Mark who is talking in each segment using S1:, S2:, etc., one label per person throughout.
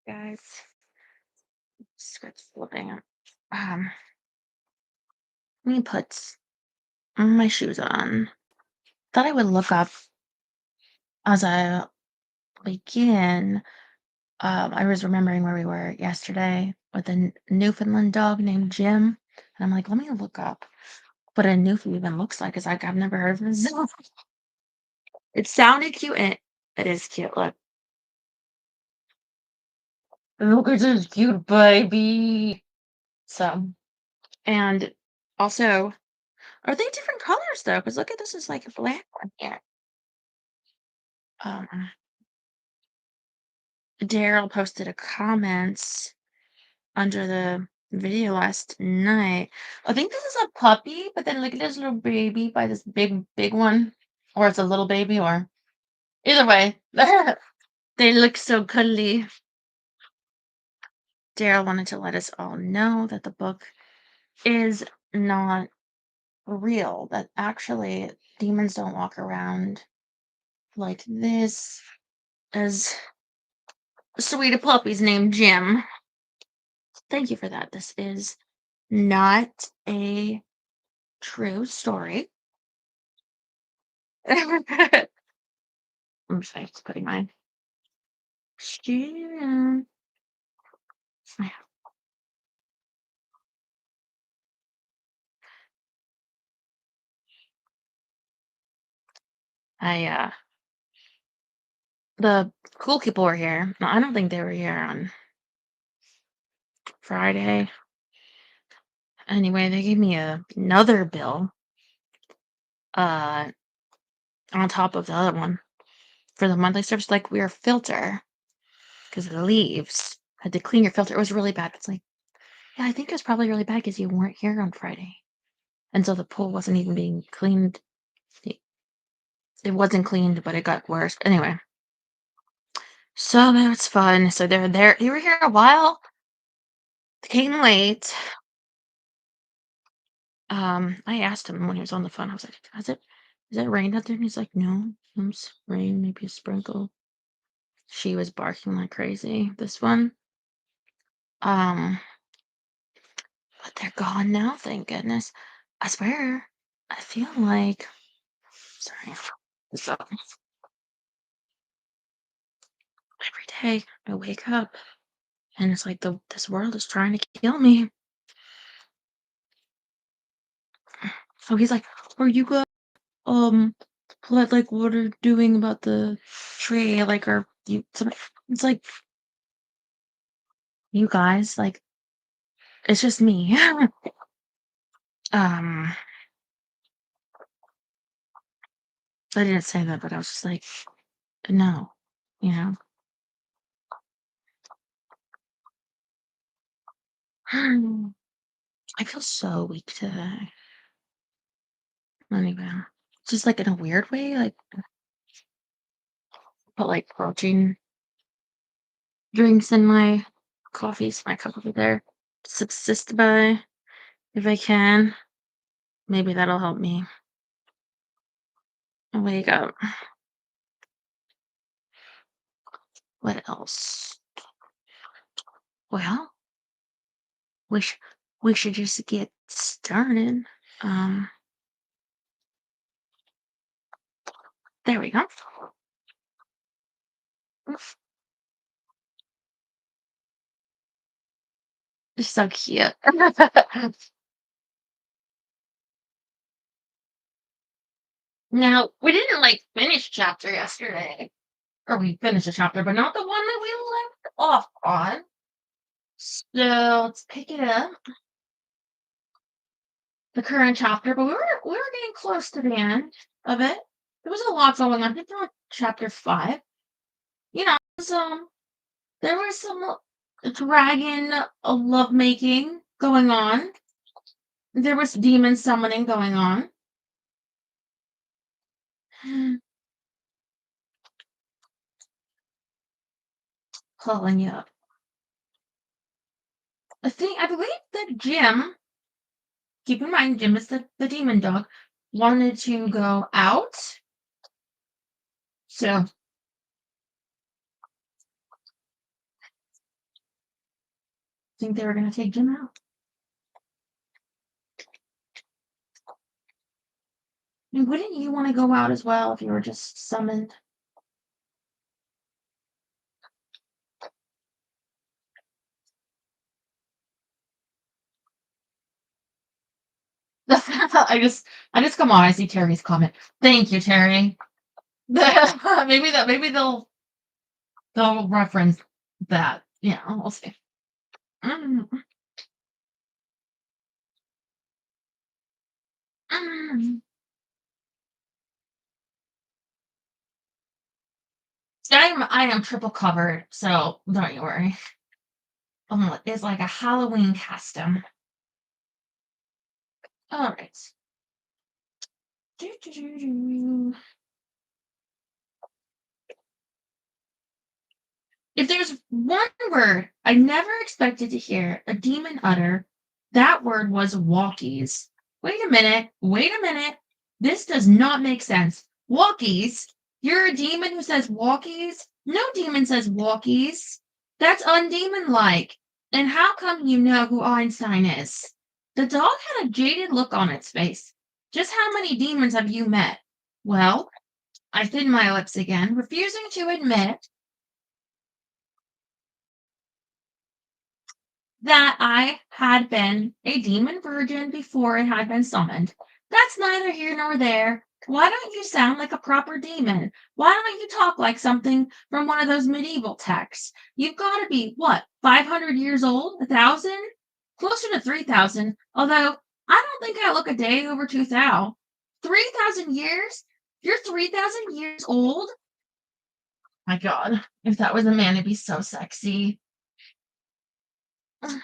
S1: guys. Script's flipping. Um, Let me put my shoes on. Thought I would look up as I begin. I was remembering where we were yesterday with a Newfoundland dog named Jim, and I'm like, let me look up what a Newfoundland even looks like, because I've never heard of this. It sounded cute, and it is cute. Look at this cute baby. So, and also, are they different colors though? Because look at this, is like a black one here. Um, Daryl posted a comments under the video last night. I think this is a puppy, but then look at this little baby by this big one, or it's a little baby, or either way, they look so cuddly. Daryl wanted to let us all know that the book is not real, that actually demons don't walk around like this, as sweet a puppy's named Jim. Thank you for that. This is not a true story. I'm just putting my shoe on. The cool people were here. No, I don't think they were here on Friday. Anyway, they gave me another bill uh on top of the other one for the monthly service. Like, we were filter because of the leaves. Had to clean your filter. It was really bad. It's like, yeah, I think it was probably really bad because you weren't here on Friday. And so the pool wasn't even being cleaned. It wasn't cleaned, but it got worse. Anyway. So that was fun. So they're there. They were here a while. They came late. I asked him when he was on the phone. I was like, "Is it rained out there?" And he's like, "No, it's rain, maybe a sprinkle." She was barking like crazy. This one. Um, but they're gone now. Thank goodness. I swear, I feel like. Sorry. So every day I wake up and it's like this world is trying to kill me. So he's like, "Are you guys what are you doing about the tree? Like, are you?" It's like, you guys, like, it's just me. um, I didn't say that, but I was just like, no, you know. I feel so weak today. Anyway, just like in a weird way, like put like protein drinks in my coffees, my cup over there. Subsist by if I can. Maybe that'll help me wake up. What else? Well, we sh- we should just get started. Um, there we go. You're so cute. Now, we didn't like finish chapter yesterday, or we finished a chapter, but not the one that we left off on. So let's pick it up, the current chapter. But we were getting close to the end of it. There was a lot going on. I think we're on chapter 5. You know, there was some dragon lovemaking going on. There was demon summoning going on. Pulling you up. I believe that Jim, keep in mind, Jim is the demon dog, wanted to go out. So think they were going to take Jim out. I mean, wouldn't you want to go out as well if you were just summoned? I just come on. I see Terry's comment. Thank you, Terry. maybe they'll reference that. Yeah, we'll see. Mm, mm. I am triple covered, so don't you worry. It's like a Halloween costume. All right. Do. If there's one word I never expected to hear a demon utter, that word was walkies. Wait a minute. Wait a minute. This does not make sense. Walkies? You're a demon who says walkies? No demon says walkies. That's undemon like. And how come you know who Einstein is? The dog had a jaded look on its face. Just how many demons have you met? Well, I thinned my lips again, refusing to admit that I had been a demon virgin before it had been summoned. That's neither here nor there. Why don't you sound like a proper demon? Why don't you talk like something from one of those medieval texts? You've got to be, what, 500 years old? 1,000? Closer to 3,000, although I don't think I look a day over 2,000. 3,000 years? You're 3,000 years old? My God, if that was a man, it'd be so sexy. Mm.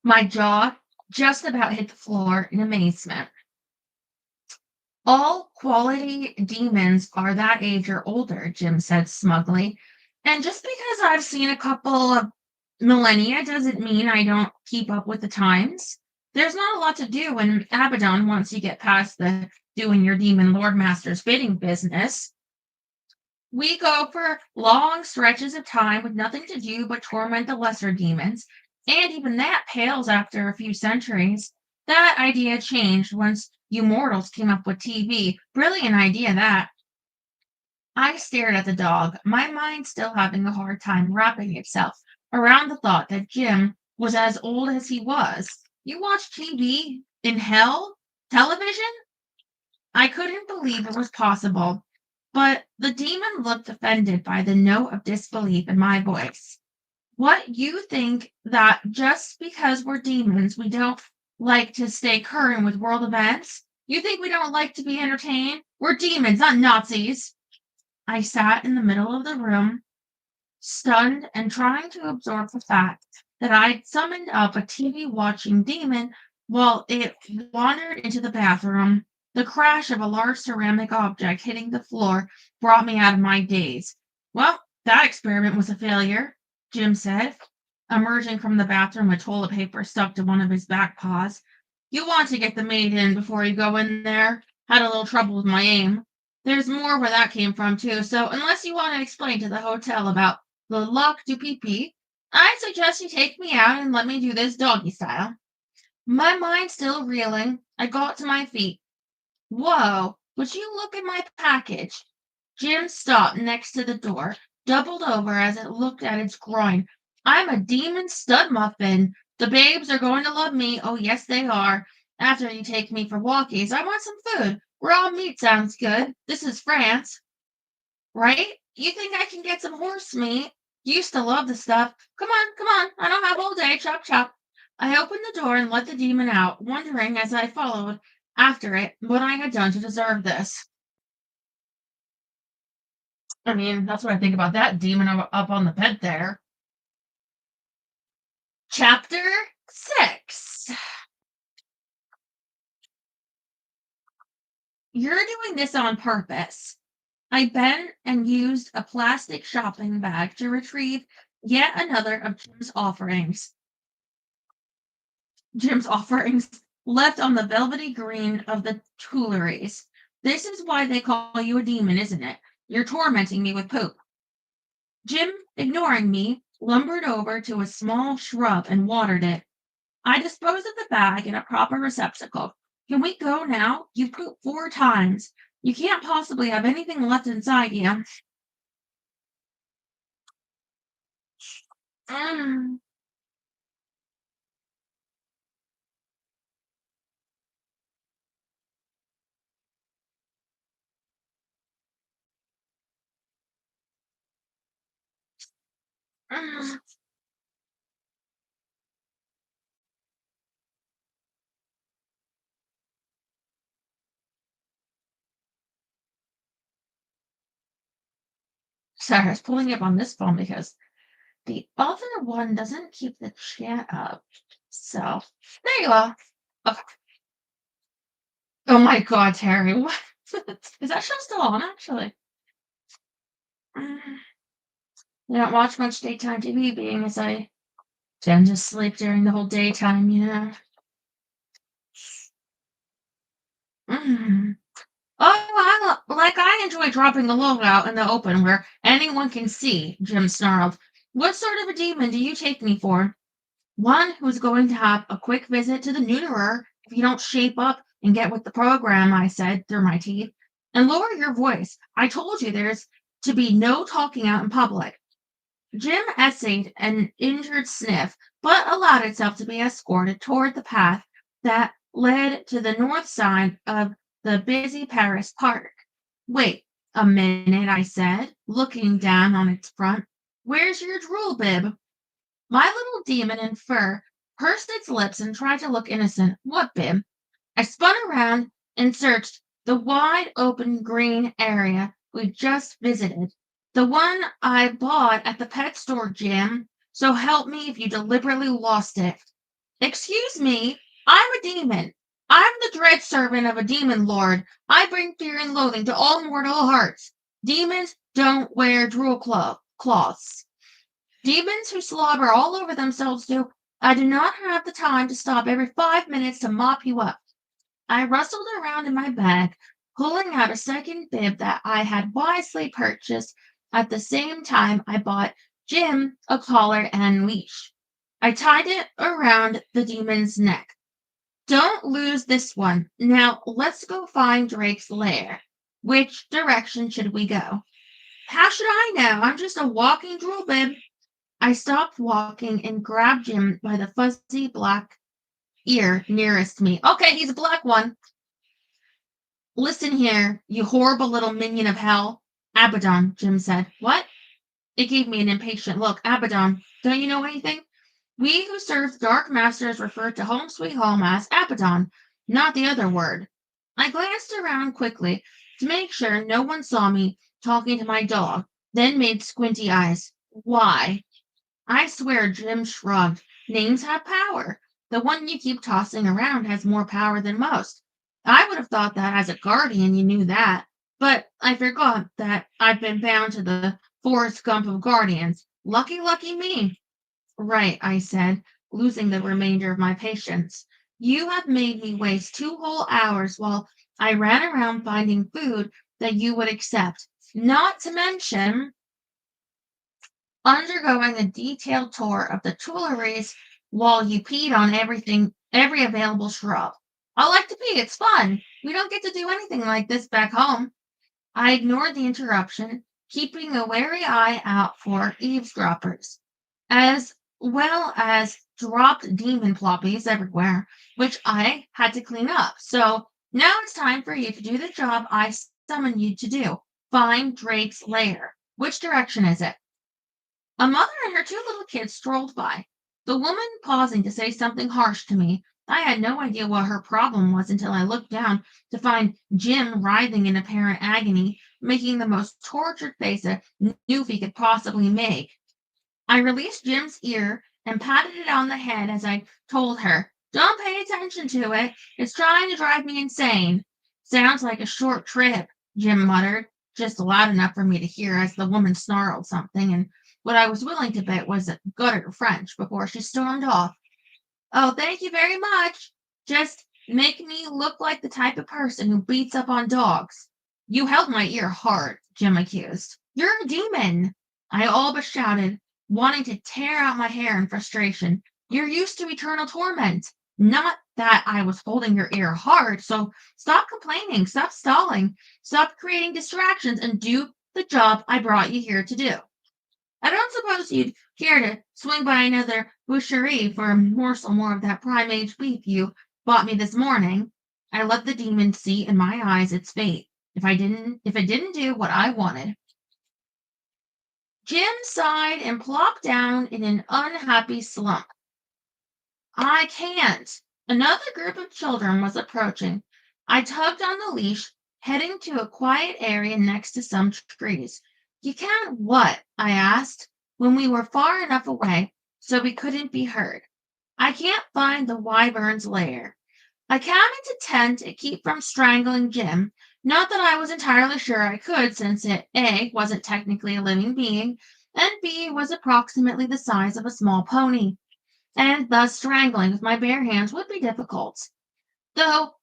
S1: My jaw just about hit the floor in amazement. All quality demons are that age or older, Jim said smugly. And just because I've seen a couple of millennia doesn't mean I don't keep up with the times. There's not a lot to do in Abaddon once you get past the doing your demon lord master's bidding business. We go for long stretches of time with nothing to do but torment the lesser demons, and even that pales after a few centuries. That idea changed once you mortals came up with TV. Brilliant idea, that. I stared at the dog, my mind still having a hard time wrapping itself around the thought that Jim was as old as he was. You watch TV in hell? Television? I couldn't believe it was possible, but the demon looked offended by the note of disbelief in my voice. What, you think that just because we're demons, we don't like to stay current with world events? You think we don't like to be entertained? We're demons, not Nazis. I sat in the middle of the room, stunned and trying to absorb the fact that I'd summoned up a TV watching demon while it wandered into the bathroom. The crash of a large ceramic object hitting the floor brought me out of my daze. Well, that experiment was a failure, Jim said, emerging from the bathroom with toilet paper stuck to one of his back paws. You want to get the maid in before you go in there. Had a little trouble with my aim. There's more where that came from, too, so unless you want to explain to the hotel about the luck du pee, I suggest you take me out and let me do this doggy style. My mind still reeling, I got to my feet. Whoa, would you look at my package? Jim stopped next to the door, doubled over as it looked at its groin. I'm a demon stud muffin. The babes are going to love me. Oh, yes, they are. After you take me for walkies, I want some food. Raw meat sounds good. This is France, right? You think I can get some horse meat? Used to love the stuff. Come on, come on. I don't have all day. Chop, chop. I opened the door and let the demon out, wondering as I followed after it what I had done to deserve this. I mean, that's what I think about that demon up on the bed there. Chapter 6. You're doing this on purpose. I bent and used a plastic shopping bag to retrieve yet another of Jim's offerings. Jim's offerings. left on the velvety green of the Tuileries. This is why they call you a demon, isn't it? You're tormenting me with poop. Jim, ignoring me, lumbered over to a small shrub and watered it. I disposed of the bag in a proper receptacle. Can we go now? You pooped 4 times. You can't possibly have anything left inside you. Mm. Mm. Sorry, I was pulling up on this phone because the other one doesn't keep the chat up. So there you are. Okay. Oh my God, Terry. What? Is that show still on, actually? Mm. I don't watch much daytime TV, being as I tend to sleep during the whole daytime, you know? Mm. Oh, I enjoy dropping the logo out in the open where anyone can see, Jim snarled. What sort of a demon do you take me for? One who's going to have a quick visit to the neuterer if you don't shape up and get with the program, I said through my teeth. And lower your voice. I told you there's to be no talking out in public. Jim essayed an injured sniff, but allowed itself to be escorted toward the path that led to the north side of the busy Paris park. Wait a minute, I said, looking down on its front. Where's your drool bib? My little demon in fur pursed its lips and tried to look innocent. What bib? I spun around and searched the wide open green area we just visited. The one I bought at the pet store, Jim. So help me if you deliberately lost it. Excuse me, I'm a demon. I'm the dread servant of a demon lord. I bring fear and loathing to all mortal hearts. Demons don't wear drool cloths. Demons who slobber all over themselves do. I do not have the time to stop every 5 minutes to mop you up. I rustled around in my bag, pulling out a second bib that I had wisely purchased at the same time I bought Jim a collar and leash. I tied it around the demon's neck. Don't lose this one. Now let's go find Drake's lair. Which direction should we go? How should I know? I'm just a walking drool bib. I stopped walking and grabbed Jim by the fuzzy black ear nearest me. Okay, he's a black one. Listen here, you horrible little minion of hell. Abaddon, Jim said. What? It gave me an impatient look. Abaddon, don't you know anything? We who serve the Dark Masters refer to Home Sweet Home as Abaddon, not the other word. I glanced around quickly to make sure no one saw me talking to my dog, then made squinty eyes. Why? I swear, Jim shrugged. Names have power. The one you keep tossing around has more power than most. I would have thought that as a guardian you knew that, but I forgot that I've been bound to the Forrest Gump of guardians. Lucky, lucky me. Right, I said, losing the remainder of my patience. You have made me waste 2 whole hours while I ran around finding food that you would accept. Not to mention undergoing a detailed tour of the Tuileries while you peed on every available shrub. I like to pee, it's fun. We don't get to do anything like this back home. I ignored the interruption, keeping a wary eye out for eavesdroppers, as well as dropped demon ploppies everywhere, which I had to clean up. So now it's time for you to do the job I summoned you to do. Find Drake's lair. Which direction is it? A mother and her 2 little kids strolled by, the woman pausing to say something harsh to me. I had no idea what her problem was until I looked down to find Jim writhing in apparent agony, making the most tortured face a newfie could possibly make. I released Jim's ear and patted it on the head as I told her, Don't pay attention to it. It's trying to drive me insane. Sounds like a short trip, Jim muttered, just loud enough for me to hear as the woman snarled something, and what I was willing to bet was gutter French before she stormed off. Oh, thank you very much. Just Make me look like the type of person who beats up on dogs. You held my ear hard, Jim accused. You're a demon, I all but shouted, wanting to tear out my hair in frustration. You're used to eternal torment. Not that I was holding your ear hard, so stop complaining, stop stalling, stop creating distractions, and do the job I brought you here to do. I don't suppose you'd care to swing by another boucherie for a morsel more of that prime age beef you bought me this morning. I let the demon see in my eyes its fate if it didn't do what I wanted. Jim sighed and plopped down in an unhappy slump. I can't. Another group of children was approaching. I tugged on the leash, heading to a quiet area next to some trees. You can't what? I asked, when we were far enough away so we couldn't be heard. I can't find the wyvern's lair. I counted to 10 to keep from strangling Jim. Not that I was entirely sure I could, since it A wasn't technically a living being, and B was approximately the size of a small pony, and thus strangling with my bare hands would be difficult. Though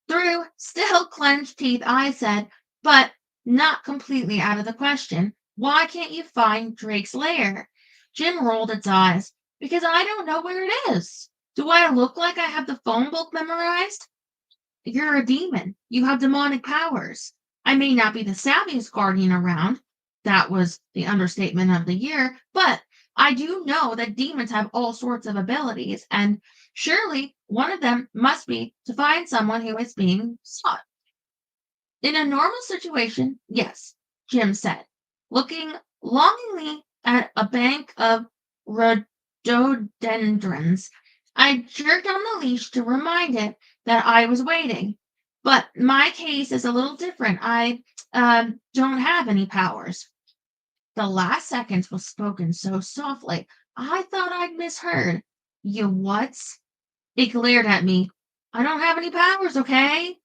S1: through still clenched teeth, I said, but not completely out of the question, why can't you find Drake's lair? Jim rolled its eyes. Because I don't know where it is. Do I look like I have the phone book memorized? You're a demon. You have demonic powers. I may not be the savviest guardian around. That was the understatement of the year, but I do know that demons have all sorts of abilities, and surely one of them must be to find someone who is being sought. In a normal situation, yes, Jim said, looking longingly at a bank of rhododendrons. I jerked on the leash to remind it that I was waiting. But my case is a little different. I don't have any powers. The last sentence was spoken so softly, I thought I'd misheard. You what? It glared at me. I don't have any powers, okay?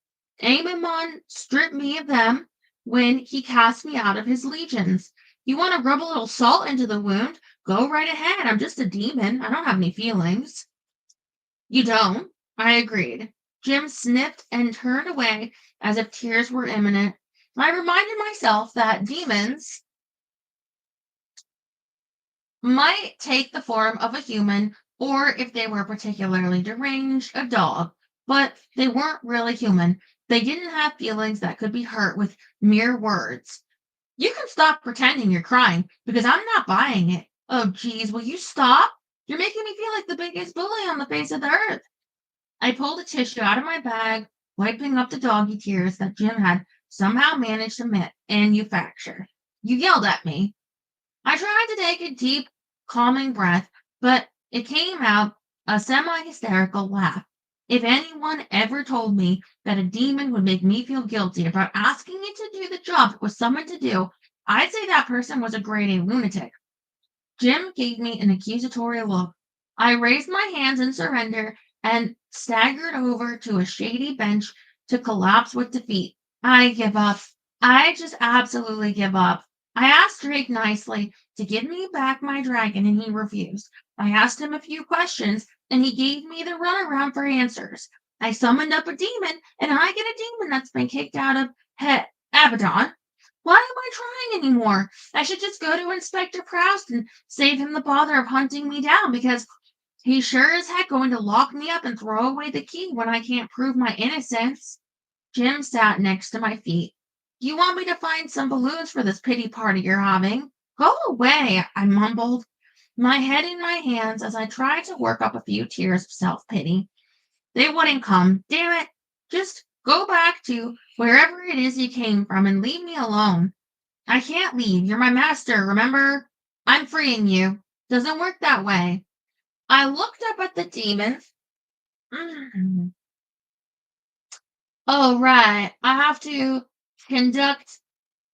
S1: Amon stripped me of them when he cast me out of his legions. You want to rub a little salt into the wound? Go right ahead. I'm just a demon. I don't have any feelings. You don't? I agreed. Jim sniffed and turned away as if tears were imminent. I reminded myself that demons might take the form of a human, or if they were particularly deranged, a dog. But they weren't really human. They didn't have feelings that could be hurt with mere words. You can stop pretending you're crying because I'm not buying it. Oh, geez, will you stop? You're making me feel like the biggest bully on the face of the earth. I pulled a tissue out of my bag, wiping up the doggy tears that Jim had somehow managed to manufacture. You yelled at me. I tried to take a deep, calming breath, but it came out a semi hysterical laugh. If anyone ever told me that a demon would make me feel guilty about asking it to do the job it was summoned to do, I'd say that person was a grade A lunatic. Jim gave me an accusatory look. I raised my hands in surrender and staggered over to a shady bench to collapse with defeat. I give up. I just absolutely give up. I asked Drake nicely to give me back my dragon, and he refused. I asked him a few questions, and he gave me the runaround for answers. I summoned up a demon, and I get a demon that's been kicked out of Abaddon. Why am I trying anymore? I should just go to Inspector Proust and save him the bother of hunting me down because he's sure as heck going to lock me up and throw away the key when I can't prove my innocence. Jim sat next to my feet. You want me to find some balloons for this pity party you're having? Go away, I mumbled, my head in my hands as I tried to work up a few tears of self-pity. They wouldn't come. Damn it. Just go back to wherever it is you came from and leave me alone. I can't leave. You're my master, remember? I'm freeing you. Doesn't work that way. I looked up at the demon. Oh, right. I have to conduct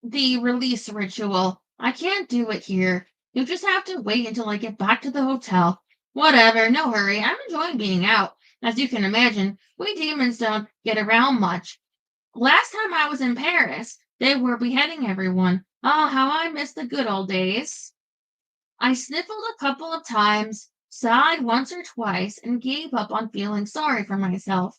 S1: the release ritual. I can't do it here. You'll just have to wait until I get back to the hotel. Whatever, no hurry. I'm enjoying being out. As you can imagine, we demons don't get around much. Last time I was in Paris, they were beheading everyone. Oh, how I miss the good old days. I sniffled a couple of times, sighed once or twice, and gave up on feeling sorry for myself.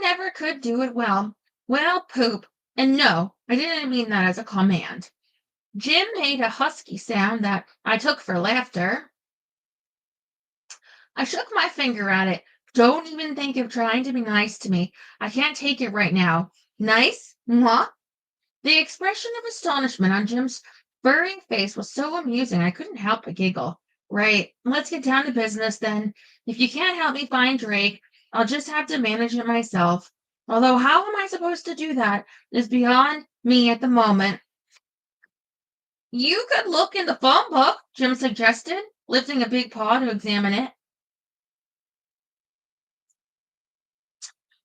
S1: never could do it well. Well, poop. And no, I didn't mean that as a command. Jim made a husky sound that I took for laughter. I shook my finger at it. Don't even think of trying to be nice to me. I can't take it right now. Nice? Mwah? The expression of astonishment on Jim's furry face was so amusing I couldn't help but giggle. Right, let's get down to business then. If you can't help me find Drake, I'll just have to manage it myself. Although how am I supposed to do that is beyond me at the moment. You could look in the phone book, Jim suggested, lifting a big paw to examine it.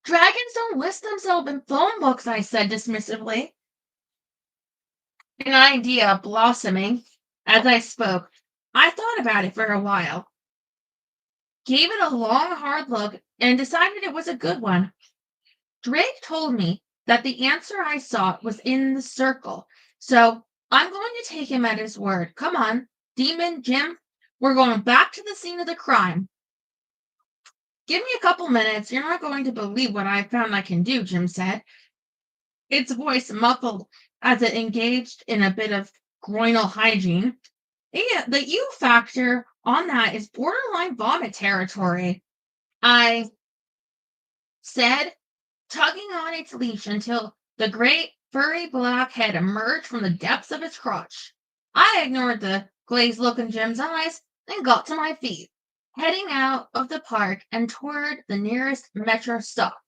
S1: Dragons don't list themselves in phone books, I said dismissively, an idea blossoming as I spoke. I thought about it for a while, gave it a long, hard look, and decided it was a good one. Drake told me that the answer I sought was in the circle, so I'm going to take him at his word. Come on, Demon Jim, we're going back to the scene of the crime. Give me a couple minutes. You're not going to believe what I've found I can do, Jim said, its voice muffled as it engaged in a bit of groinal hygiene. The U factor on that is borderline vomit territory, I said, tugging on its leash until the great furry black head emerged from the depths of its crotch. I ignored the glazed look in Jim's eyes and got to my feet, heading out of the park and toward the nearest metro stop.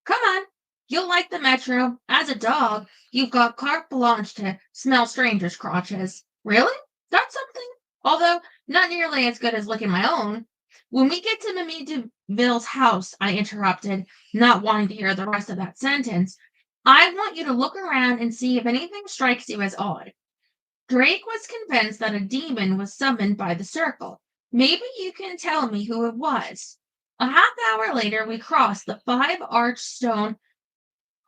S1: Come on, you'll like the metro. As a dog, you've got carte blanche to smell strangers' crotches. Really? That's something? Although not nearly as good as licking my own. When we get to Mimi DeVille's house, I interrupted, not wanting to hear the rest of that sentence, I want you to look around and see if anything strikes you as odd. Drake was convinced that a demon was summoned by the circle. Maybe you can tell me who it was. A half hour later, we crossed the 5-arch stone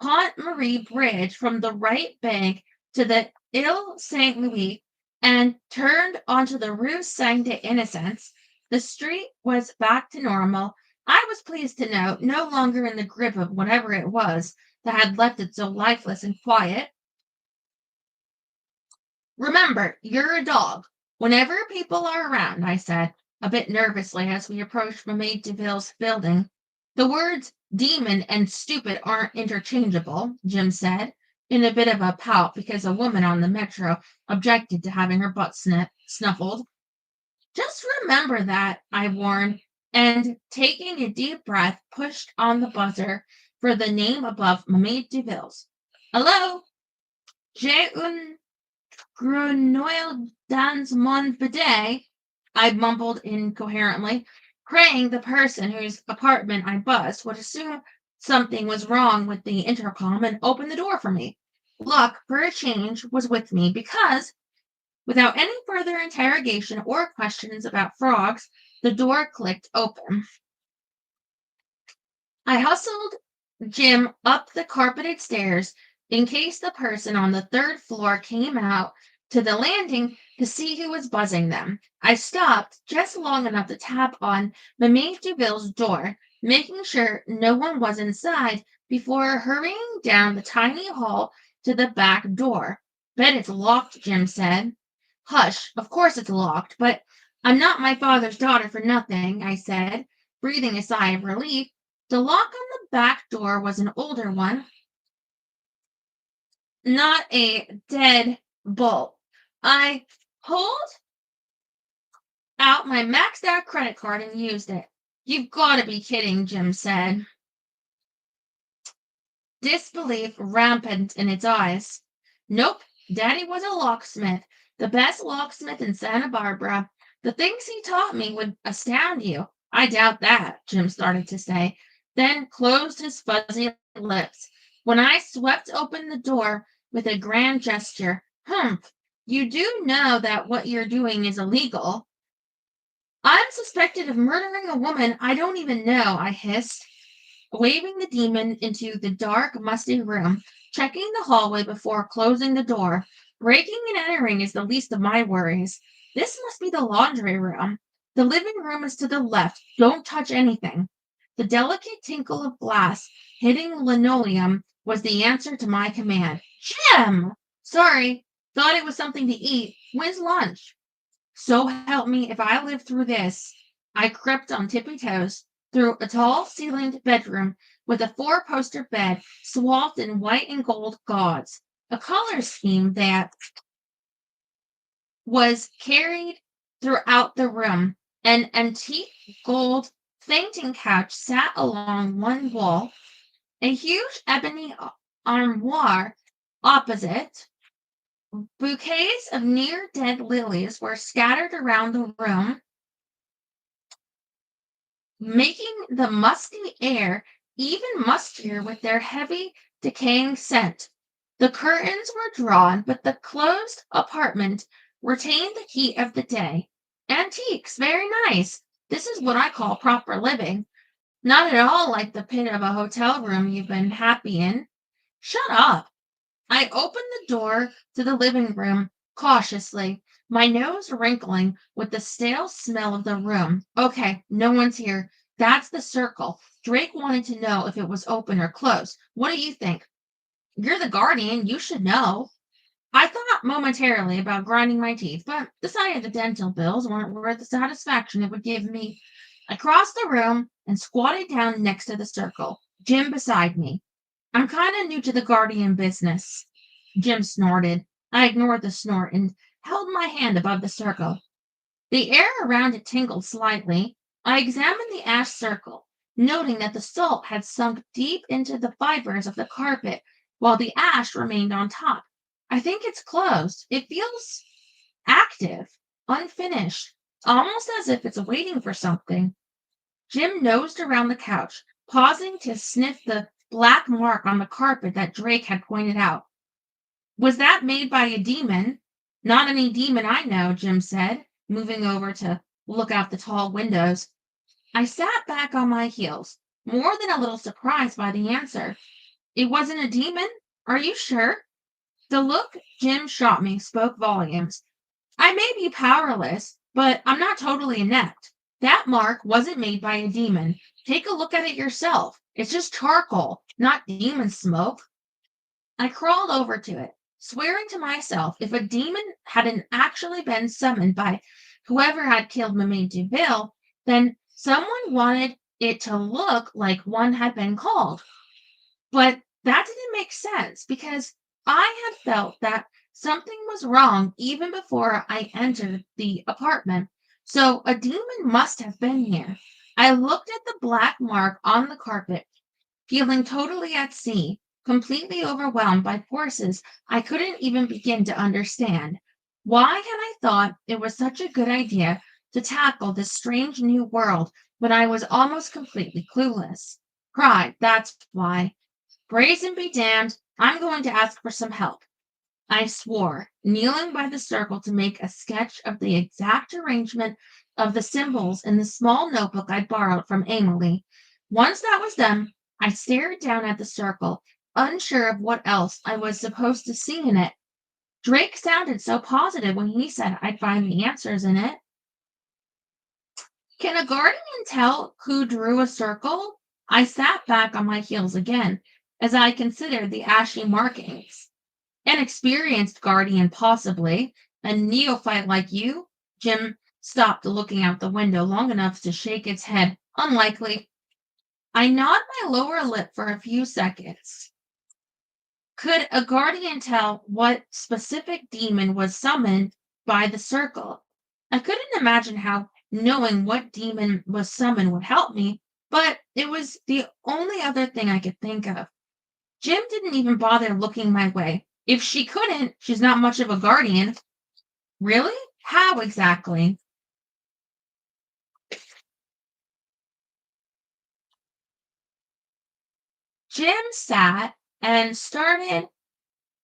S1: Pont Marie Bridge from the right bank to the Ile Saint Louis and turned onto the Rue Saint Innocence. The street was back to normal. I was pleased to note, no longer in the grip of whatever it was that had left it so lifeless and quiet. Remember, you're a dog. Whenever people are around, I said, a bit nervously as we approached Mamie DeVille's building. The words demon and stupid aren't interchangeable, Jim said, in a bit of a pout because a woman on the metro objected to having her butt snuffled. Just remember that, I warned, and taking a deep breath, pushed on the buzzer for the name above Mamie DeVille's. Hello? J'ai un grenouille dans mon bidet, I mumbled incoherently, praying the person whose apartment I buzzed would assume something was wrong with the intercom and open the door for me. Luck, for a change, was with me because, without any further interrogation or questions about frogs, the door clicked open. I hustled Jim up the carpeted stairs in case the person on the third floor came out to the landing to see who was buzzing them. I stopped just long enough to tap on Mamie DeVille's door, making sure no one was inside before hurrying down the tiny hall to the back door. Bet it's locked, Jim said. Hush, of course it's locked, but I'm not my father's daughter for nothing, I said, breathing a sigh of relief. The lock on the back door was an older one, not a dead bolt. I pulled out my maxed out credit card and used it. You've got to be kidding, Jim said, disbelief rampant in its eyes. Nope, Daddy was a locksmith, the best locksmith in Santa Barbara. The things he taught me would astound you. I doubt that, Jim started to say, then closed his fuzzy lips. When I swept open the door with a grand gesture, you do know that what you're doing is illegal. I'm suspected of murdering a woman I don't even know, I hissed, waving the demon into the dark, musty room, checking the hallway before closing the door. Breaking and entering is the least of my worries. This must be the laundry room. The living room is to the left. Don't touch anything. The delicate tinkle of glass hitting linoleum was the answer to my command. Jim! Sorry, thought it was something to eat. When's lunch? So help me if I live through this. I crept on tippy toes through a tall ceilinged bedroom with a four-poster bed swathed in white and gold gauze, a color scheme that was carried throughout the room. An antique gold fainting couch sat along one wall, a huge ebony armoire opposite. Bouquets of near-dead lilies were scattered around the room, making the musty air even mustier with their heavy, decaying scent. The curtains were drawn, but the closed apartment retained the heat of the day. Antiques, very nice. This is what I call proper living. Not at all like the pit of a hotel room you've been happy in. Shut up. I opened the door to the living room cautiously, my nose wrinkling with the stale smell of the room. Okay, no one's here. That's the circle. Drake wanted to know if it was open or closed. What do you think? You're the guardian. You should know. I thought momentarily about grinding my teeth, but decided the dental bills weren't worth the satisfaction it would give me. I crossed the room and squatted down next to the circle, Jim beside me. I'm kind of new to the guardian business. Jim snorted. I ignored the snort and held my hand above the circle. The air around it tingled slightly. I examined the ash circle, noting that the salt had sunk deep into the fibers of the carpet, while the ash remained on top. I think it's closed. It feels active, unfinished, almost as if it's waiting for something. Jim nosed around the couch, pausing to sniff the black mark on the carpet that Drake had pointed out. Was that made by a demon? Not any demon I know, Jim said, moving over to look out the tall windows. I sat back on my heels, more than a little surprised by the answer. It wasn't a demon? Are you sure? The look Jim shot me spoke volumes. I may be powerless, but I'm not totally inept. That mark wasn't made by a demon. Take a look at it yourself. It's just charcoal, not demon smoke. I crawled over to it, swearing to myself if a demon hadn't actually been summoned by whoever had killed Mamadou Bill, then someone wanted it to look like one had been called. But that didn't make sense because I had felt that something was wrong even before I entered the apartment. So a demon must have been here. I looked at the black mark on the carpet, feeling totally at sea, completely overwhelmed by forces I couldn't even begin to understand. Why had I thought it was such a good idea to tackle this strange new world when I was almost completely clueless? Pride, that's why. Brazen be damned, I'm going to ask for some help. I swore, kneeling by the circle to make a sketch of the exact arrangement of the symbols in the small notebook I'd borrowed from Emily. Once that was done, I stared down at the circle, unsure of what else I was supposed to see in it. Drake sounded so positive when he said I'd find the answers in it. Can a guardian tell who drew a circle? I sat back on my heels again as I considered the ashy markings. An experienced guardian, possibly. A neophyte like you? Jim stopped looking out the window long enough to shake its head. Unlikely. I gnawed my lower lip for a few seconds. Could a guardian tell what specific demon was summoned by the circle? I couldn't imagine how knowing what demon was summoned would help me, but it was the only other thing I could think of. Jim didn't even bother looking my way. If she couldn't, she's not much of a guardian. Really? How exactly? Jim sat and started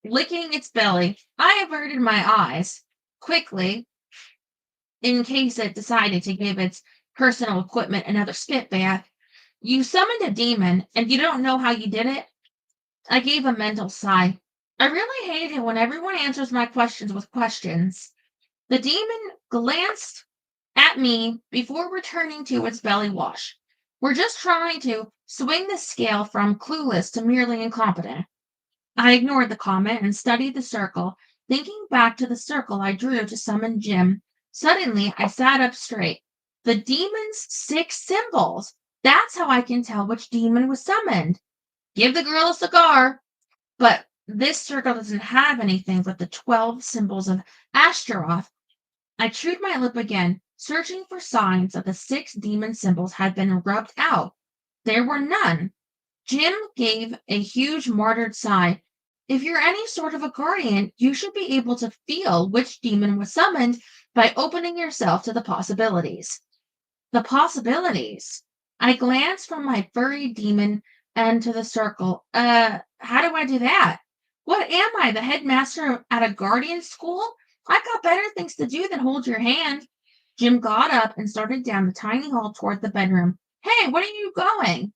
S1: licking its belly. I averted my eyes quickly in case it decided to give its personal equipment another spit bath. You summoned a demon and you don't know how you did it? I gave a mental sigh. I really hate it when everyone answers my questions with questions. The demon glanced at me before returning to its belly wash. We're just trying to swing the scale from clueless to merely incompetent. I ignored the comment and studied the circle, thinking back to the circle I drew to summon Jim. Suddenly, I sat up straight. The demon's 6 symbols. That's how I can tell which demon was summoned. Give the girl a cigar. But this circle doesn't have anything but the 12 symbols of Ashtaroth. I chewed my lip again, searching for signs that the 6 demon symbols had been rubbed out. There were none. Jim gave a huge martyred sigh. If you're any sort of a guardian, you should be able to feel which demon was summoned by opening yourself to the possibilities. The possibilities. I glanced from my furry demon and to the circle. How do I do that? What am I, the headmaster at a guardian school? I've got better things to do than hold your hand. Jim got up and started down the tiny hall toward the bedroom. Hey, what are you going?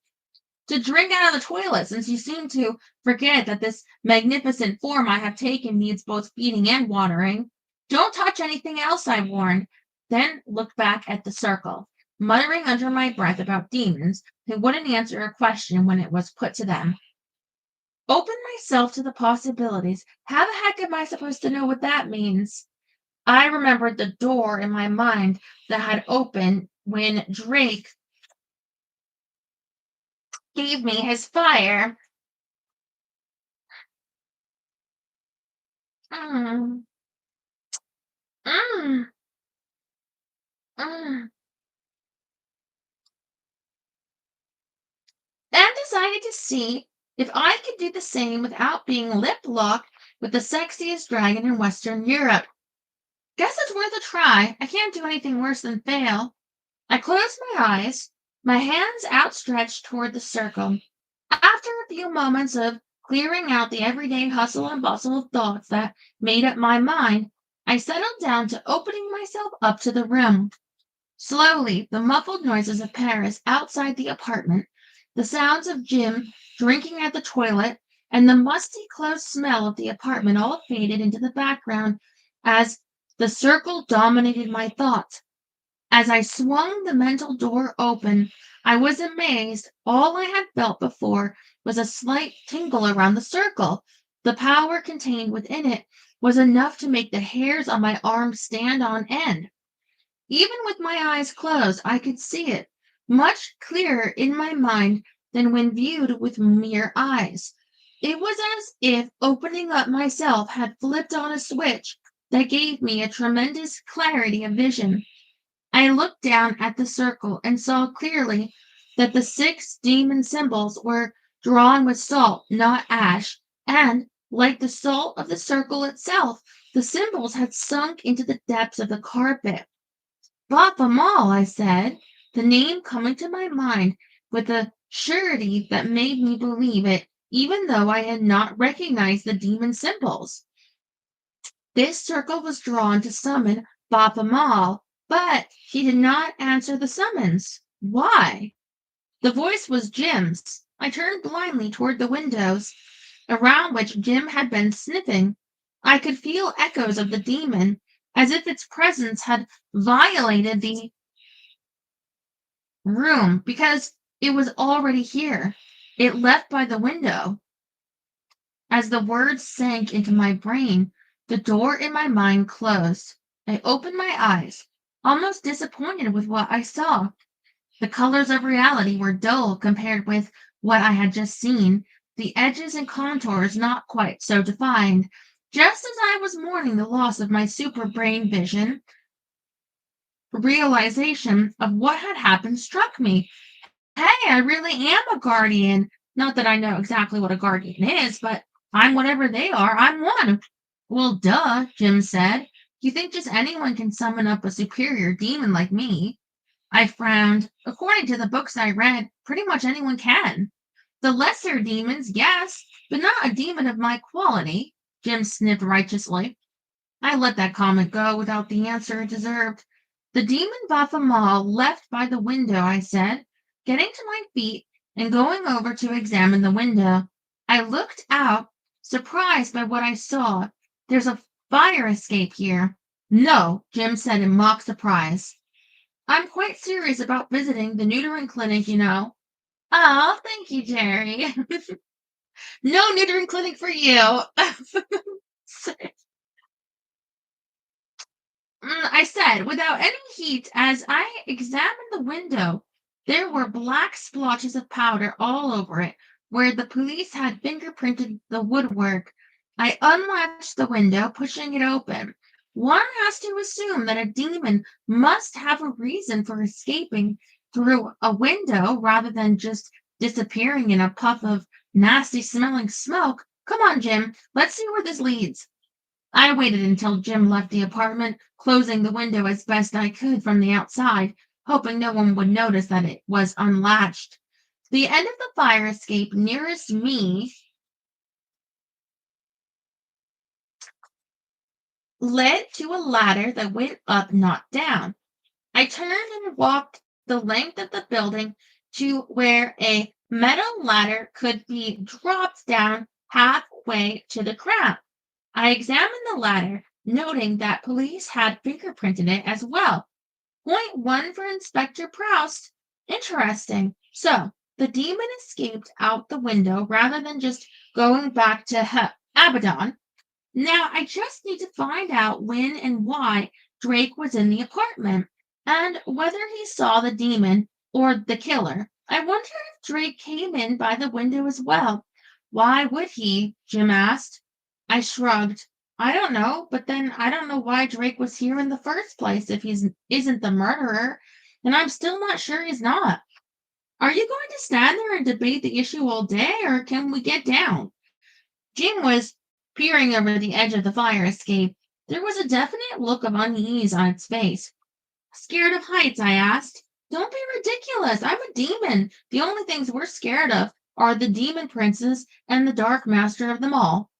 S1: To drink out of the toilet, since you seem to forget that this magnificent form I have taken needs both feeding and watering. Don't touch anything else, I warned, then looked back at the circle, muttering under my breath about demons who wouldn't answer a question when it was put to them. Open myself to the possibilities. How the heck am I supposed to know what that means? I remembered the door in my mind that had opened when Drake gave me his fire. Mm, mm, mm. And decided to see if I could do the same without being lip locked with the sexiest dragon in Western Europe. Guess it's worth a try. I can't do anything worse than fail. I closed my eyes, my hands outstretched toward the circle. After a few moments of clearing out the everyday hustle and bustle of thoughts that made up my mind, I settled down to opening myself up to the room. Slowly, the muffled noises of Paris outside the apartment, the sounds of Jim drinking at the toilet, and the musty clothes smell of the apartment all faded into the background as the circle dominated my thoughts. As I swung the mental door open, I was amazed. All I had felt before was a slight tingle around the circle. The power contained within it was enough to make the hairs on my arms stand on end. Even with my eyes closed, I could see it, much clearer in my mind than when viewed with mere eyes. It was as if opening up myself had flipped on a switch that gave me a tremendous clarity of vision. I looked down at the circle and saw clearly that the 6 demon symbols were drawn with salt, not ash, and, like the salt of the circle itself, the symbols had sunk into the depths of the carpet. Baphomet, I said, the name coming to my mind with a surety that made me believe it, even though I had not recognized the demon symbols. This circle was drawn to summon Baphomet, but he did not answer the summons. Why? The voice was Jim's. I turned blindly toward the windows, around which Jim had been sniffing. I could feel echoes of the demon, as if its presence had violated the room because it was already here. It left by the window. As the words sank into my brain, the door in my mind closed. I opened my eyes, almost disappointed with what I saw. The colors of reality were dull compared with what I had just seen, the edges and contours not quite so defined. Just as I was mourning the loss of my super brain vision, realization of what had happened struck me. Hey, I really am a guardian. Not that I know exactly what a guardian is, but I'm whatever they are. I'm one. Well, duh, Jim said. You think just anyone can summon up a superior demon like me? I frowned. According to the books I read, pretty much anyone can. The lesser demons, yes, but not a demon of my quality, Jim sniffed righteously. I let that comment go without the answer it deserved. The demon Baphomet left by the window, I said, getting to my feet and going over to examine the window. I looked out, surprised by what I saw. There's a fire escape here. No, Jim said in mock surprise. I'm quite serious about visiting the neutering clinic, you know. Oh, thank you, Jerry. No neutering clinic for you. I said, without any heat, as I examined the window, there were black splotches of powder all over it, where the police had fingerprinted the woodwork. I unlatched the window, pushing it open. One has to assume that a demon must have a reason for escaping through a window rather than just disappearing in a puff of nasty smelling smoke. Come on, Jim, let's see where this leads. I waited until Jim left the apartment, closing the window as best I could from the outside, hoping no one would notice that it was unlatched. The end of the fire escape nearest me led to a ladder that went up, not down. I turned and walked the length of the building to where a metal ladder could be dropped down halfway to the ground. I examined the ladder, noting that police had fingerprinted it as well. Point one for Inspector Proust. Interesting. So, the demon escaped out the window rather than just going back to Abaddon. Now, I just need to find out when and why Drake was in the apartment and whether he saw the demon or the killer. I wonder if Drake came in by the window as well. Why would he? Jim asked. I shrugged. I don't know, but then I don't know why Drake was here in the first place if he isn't the murderer, and I'm still not sure he's not. Are you going to stand there and debate the issue all day, or can we get down? Jim was peering over the edge of the fire escape. There was a definite look of unease on its face. Scared of heights? I asked. Don't be ridiculous. I'm a demon. The only things we're scared of are the demon princess and the dark master of them all.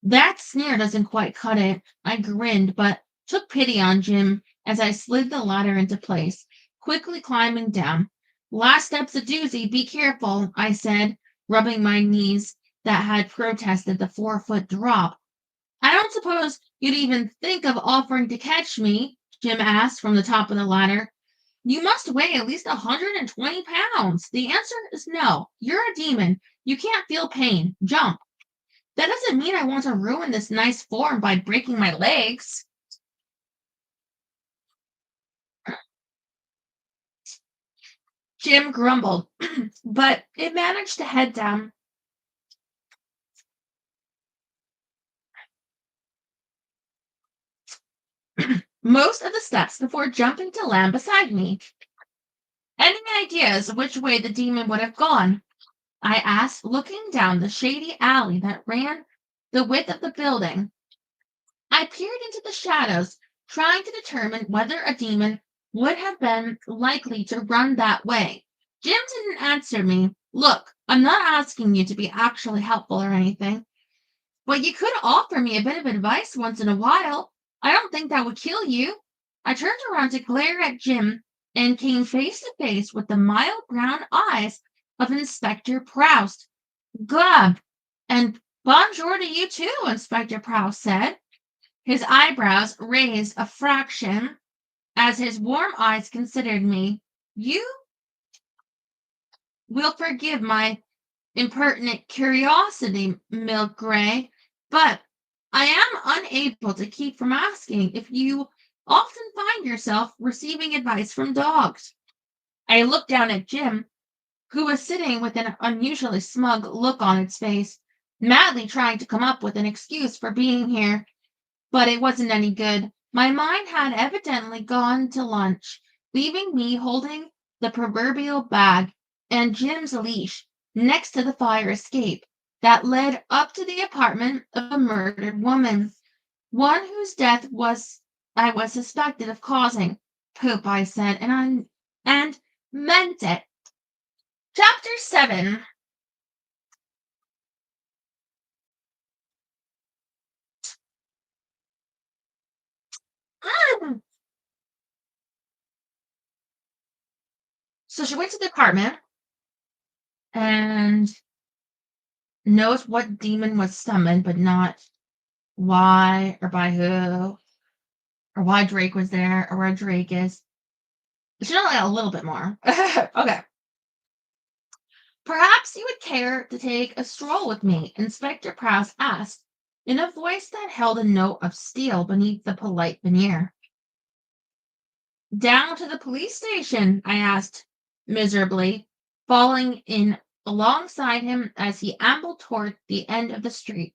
S1: That sneer doesn't quite cut it. I grinned, but took pity on Jim as I slid the ladder into place, quickly climbing down. Last step's a doozy. Be careful, I said, rubbing my knees that had protested the 4-foot drop. I don't suppose you'd even think of offering to catch me, Jim asked from the top of the ladder. You must weigh at least 120 pounds. The answer is no. You're a demon. You can't feel pain. Jump. That doesn't mean I want to ruin this nice form by breaking my legs. Jim grumbled, but it managed to head down most of the steps before jumping to land beside me. Any ideas which way the demon would have gone? I asked, looking down the shady alley that ran the width of the building. I peered into the shadows, trying to determine whether a demon would have been likely to run that way. Jim didn't answer me. Look, I'm not asking you to be actually helpful or anything, but you could offer me a bit of advice once in a while. I don't think that would kill you. I turned around to glare at Jim and came face to face with the mild brown eyes of Inspector Proust. Glad and bonjour to you too, Inspector Proust said, his eyebrows raised a fraction as his warm eyes considered me. You will forgive my impertinent curiosity, Milk Gray, but I am unable to keep from asking if you often find yourself receiving advice from dogs. I looked down at Jim, who was sitting with an unusually smug look on its face, madly trying to come up with an excuse for being here. But it wasn't any good. My mind had evidently gone to lunch, leaving me holding the proverbial bag and Jim's leash next to the fire escape that led up to the apartment of a murdered woman, one whose death I was suspected of causing. Poop, I said, and meant it. Chapter 7. So she went to the apartment and knows what demon was summoned, but not why or by who or why Drake was there or where Drake is. She only got a little bit more. Okay. Perhaps you would care to take a stroll with me, Inspector Prouse asked, in a voice that held a note of steel beneath the polite veneer. Down to the police station, I asked miserably, falling in alongside him as he ambled toward the end of the street,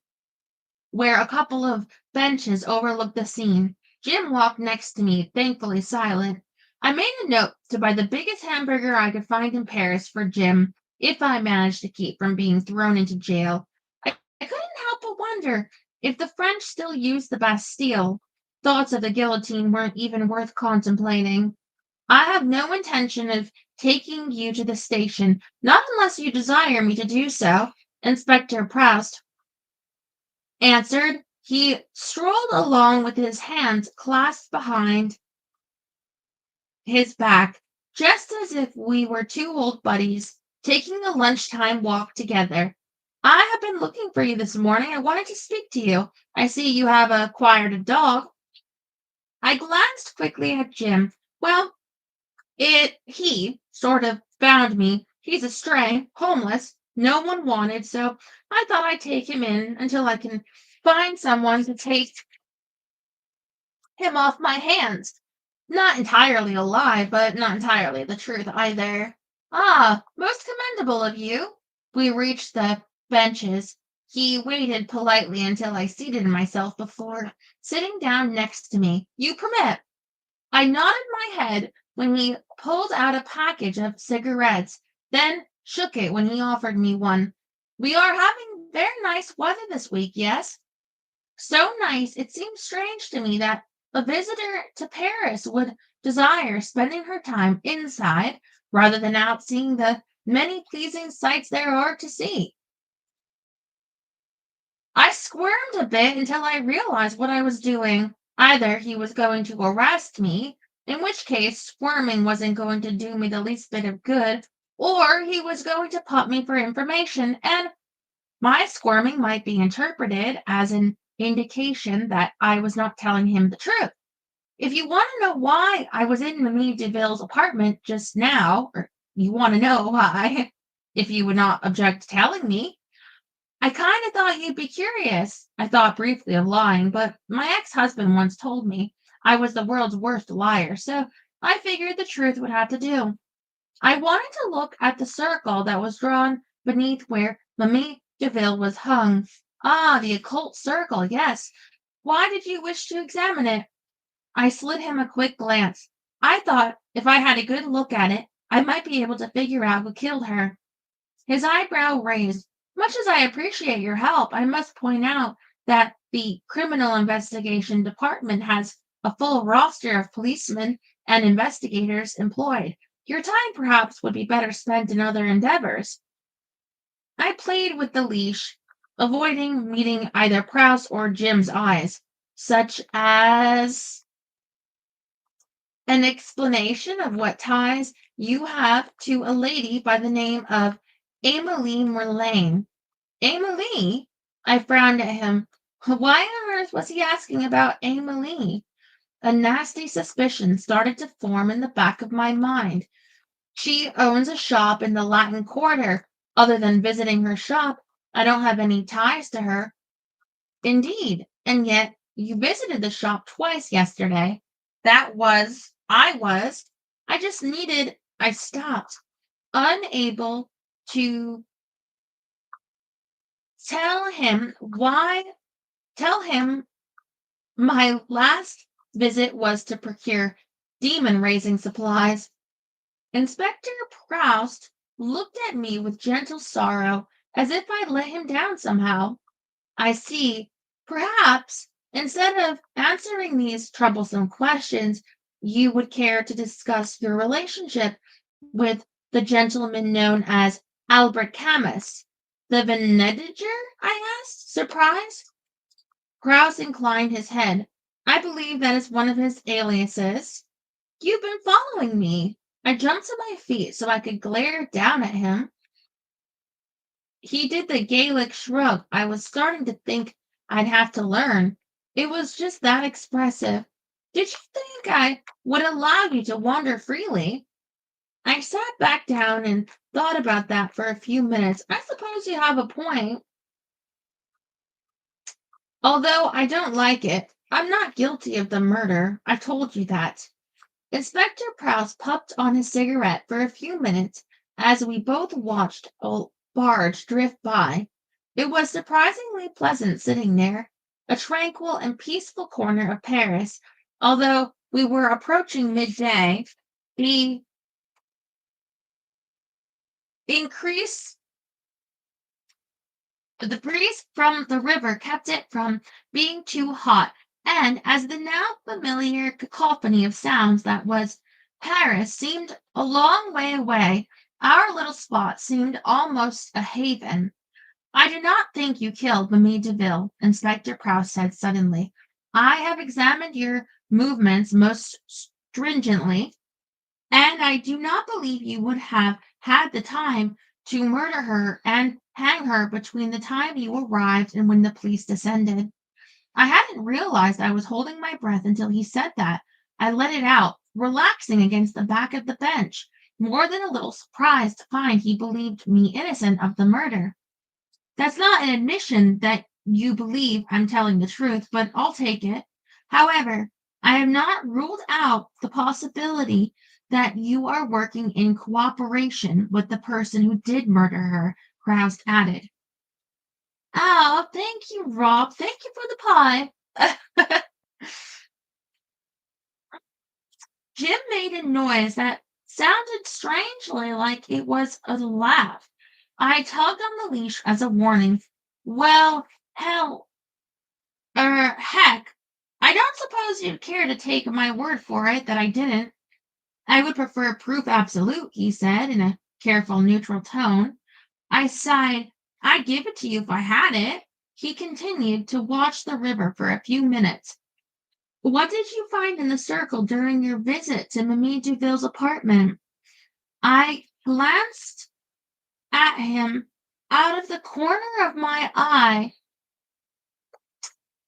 S1: where a couple of benches overlooked the scene. Jim walked next to me, thankfully silent. I made a note to buy the biggest hamburger I could find in Paris for Jim if I managed to keep from being thrown into jail. I couldn't help but wonder if the French still used the Bastille. Thoughts of the guillotine weren't even worth contemplating. I have no intention of taking you to the station, not unless you desire me to do so, Inspector Proust answered. He strolled along with his hands clasped behind his back, just as if we were two old buddies taking a lunchtime walk together. I have been looking for you this morning. I wanted to speak to you. I see you have acquired a dog. I glanced quickly at Jim. Well, he sort of found me. He's a stray, homeless, no one wanted, so I thought I'd take him in until I can find someone to take him off my hands. Not entirely a lie, but not entirely the truth either. Ah, most commendable of you. We reached the benches. He waited politely until I seated myself before sitting down next to me. You permit? I nodded my head when he pulled out a package of cigarettes, then shook it when he offered me one. We are having very nice weather this week, yes? So nice, it seems strange to me that a visitor to Paris would desire spending her time inside rather than out seeing the many pleasing sights there are to see. I squirmed a bit until I realized what I was doing. Either he was going to arrest me, in which case squirming wasn't going to do me the least bit of good, or he was going to pump me for information, and my squirming might be interpreted as an indication that I was not telling him the truth. If you want to know why I was in Mamie Deville's apartment just now, or you want to know why, if you would not object to telling me, I kind of thought you'd be curious. I thought briefly of lying, but my ex-husband once told me I was the world's worst liar, so I figured the truth would have to do. I wanted to look at the circle that was drawn beneath where Mamie Deville was hung. Ah, the occult circle, yes. Why did you wish to examine it? I slid him a quick glance. I thought if I had a good look at it, I might be able to figure out who killed her. His eyebrow raised. Much as I appreciate your help, I must point out that the Criminal Investigation Department has a full roster of policemen and investigators employed. Your time perhaps would be better spent in other endeavors. I played with the leash, avoiding meeting either Prouse or Jim's eyes, such as an explanation of what ties you have to a lady by the name of Amelie Merlane. Amelie? I frowned at him. Why on earth was he asking about Amelie? A nasty suspicion started to form in the back of my mind. She owns a shop in the Latin Quarter. Other than visiting her shop, I don't have any ties to her. Indeed, and yet you visited the shop twice yesterday. I just needed, I stopped, unable to tell him why, tell him my last visit was to procure demon raising supplies. Inspector Proust looked at me with gentle sorrow, as if I'd let him down somehow. I see. Perhaps, instead of answering these troublesome questions, you would care to discuss your relationship with the gentleman known as Albert Camus. The Venediger? I asked, surprised. Krauss inclined his head. I believe that is one of his aliases. You've been following me. I jumped to my feet so I could glare down at him. He did the Gaelic shrug. I was starting to think I'd have to learn. It was just that expressive. Did you think I would allow you to wander freely? I sat back down and thought about that for a few minutes. I suppose you have a point. Although I don't like it, I'm not guilty of the murder. I told you that. Inspector Prouse puffed on his cigarette for a few minutes as we both watched a barge drift by. It was surprisingly pleasant sitting there, a tranquil and peaceful corner of Paris. Although we were approaching midday, the increase the breeze from the river kept it from being too hot, and as the now familiar cacophony of sounds that was Paris seemed a long way away, our little spot seemed almost a haven. I do not think you killed Mamie Deville, Inspector Prouse said suddenly. I have examined your movements most stringently, and I do not believe you would have had the time to murder her and hang her between the time you arrived and when the police descended. I hadn't realized I was holding my breath until he said that. I let it out, relaxing against the back of the bench, more than a little surprised to find he believed me innocent of the murder. That's not an admission that you believe I'm telling the truth, but I'll take it. However, I have not ruled out the possibility that you are working in cooperation with the person who did murder her, Krause added. Oh, thank you, Rob. Thank you for the pie. Jim made a noise that sounded strangely like it was a laugh. I tugged on the leash as a warning. Well, heck, I don't suppose you'd care to take my word for it that I didn't. I would prefer proof absolute, he said in a careful, neutral tone. I sighed. I'd give it to you if I had it. He continued to watch the river for a few minutes. What did you find in the circle during your visit to Mamie Duville's apartment? I glanced at him out of the corner of my eye.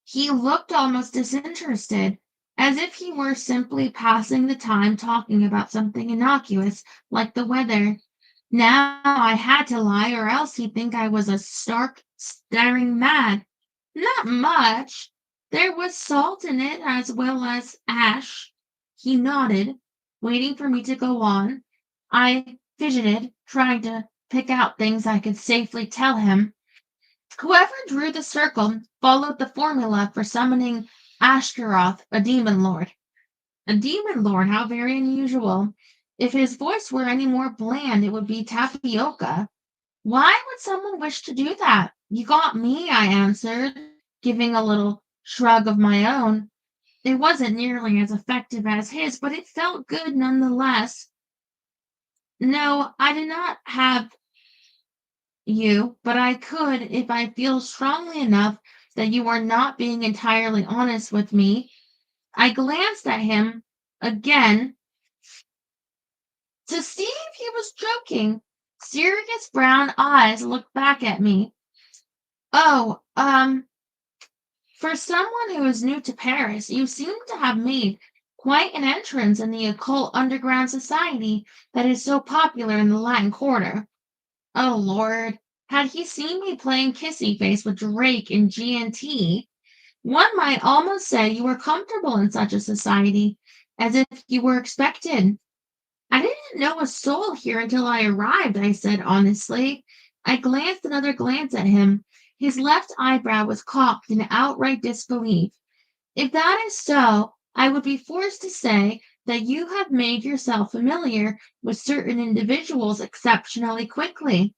S1: He looked almost disinterested, as if he were simply passing the time talking about something innocuous, like the weather. Now I had to lie, or else he'd think I was a stark, staring mad. Not much. There was salt in it as well as ash. He nodded, waiting for me to go on. I fidgeted, trying to pick out things I could safely tell him. Whoever drew the circle followed the formula for summoning Ashtaroth, a demon lord. A demon lord, how very unusual. If his voice were any more bland, it would be tapioca. Why would someone wish to do that? You got me, I answered, giving a little shrug of my own. It wasn't nearly as effective as his, but it felt good nonetheless. No, I did not have you, but I could if I feel strongly enough that you are not being entirely honest with me. I glanced at him again to see if he was joking. Serious brown eyes looked back at me. Oh, for someone who is new to Paris, you seem to have made quite an entrance in the occult underground society that is so popular in the Latin Quarter. Oh, Lord, had he seen me playing kissy face with Drake in G&T, one might almost say you were comfortable in such a society, as if you were expected. I didn't know a soul here until I arrived, I said honestly. I glanced another glance at him. His left eyebrow was cocked in outright disbelief. If that is so, I would be forced to say that you have made yourself familiar with certain individuals exceptionally quickly.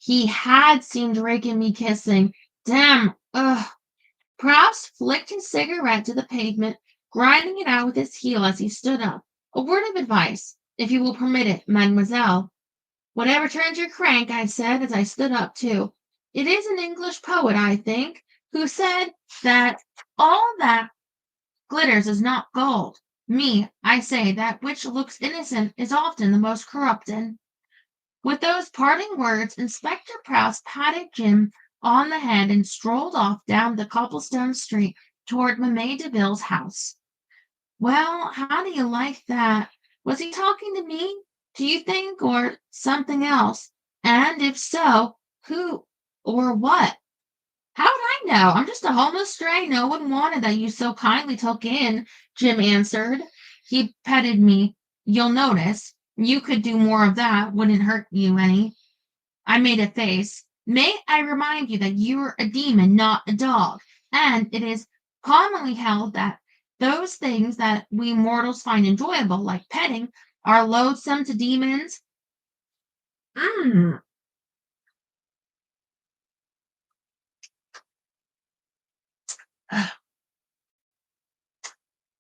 S1: He had seen Drake and me kissing. Damn, ugh. Proust flicked his cigarette to the pavement, grinding it out with his heel as he stood up. A word of advice, if you will permit it, mademoiselle. Whatever turns your crank, I said as I stood up too. It is an English poet, I think, who said that all that glitters is not gold. Me, I say that which looks innocent is often the most corrupted. With those parting words, Inspector Prouse patted Jim on the head and strolled off down the cobblestone street toward Mamie Deville's house. Well, how do you like that? Was he talking to me, do you think, or something else? And if so, who or what? How would I know? I'm just a homeless stray no one wanted that you so kindly took in, Jim answered. He petted me. You'll notice. You could do more of that, wouldn't hurt you any. I made a face. May I remind you that you're a demon, not a dog, and it is commonly held that those things that we mortals find enjoyable, like petting, are loathsome to demons. Mm.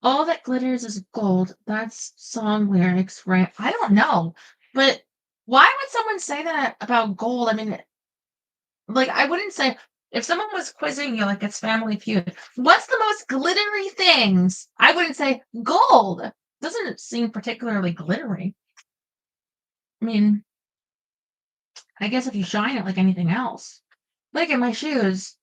S1: All that glitters is gold. That's song lyrics, right? I don't know. But why would someone say that about gold? I mean, like, I wouldn't say if someone was quizzing you, like it's Family Feud, what's the most glittery things? I wouldn't say gold. Doesn't seem particularly glittery. I mean, I guess if you shine it like anything else. Look at my shoes.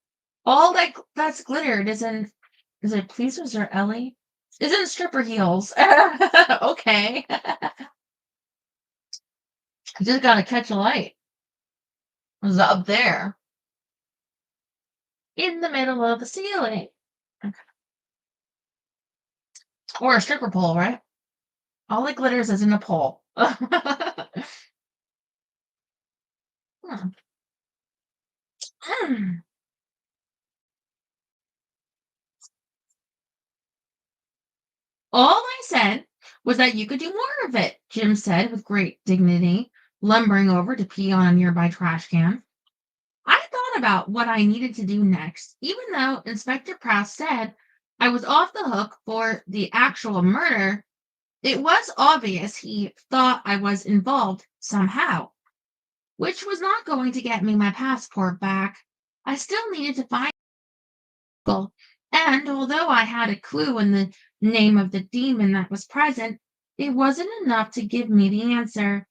S1: All that's glittered is it pleasers or Ellie? Isn't stripper heels. Okay. You just gotta catch a light. It was up there. In the middle of the ceiling. Or a stripper pole, right? All that glitters is in a pole. Hmm. Hmm. All I said was that you could do more of it, Jim said with great dignity, lumbering over to pee on a nearby trash can. I thought about what I needed to do next, even though Inspector Prouse said I was off the hook for the actual murder. It was obvious he thought I was involved somehow, which was not going to get me my passport back. I still needed to find people, and although I had a clue in the name of the demon that was present, it wasn't enough to give me the answer.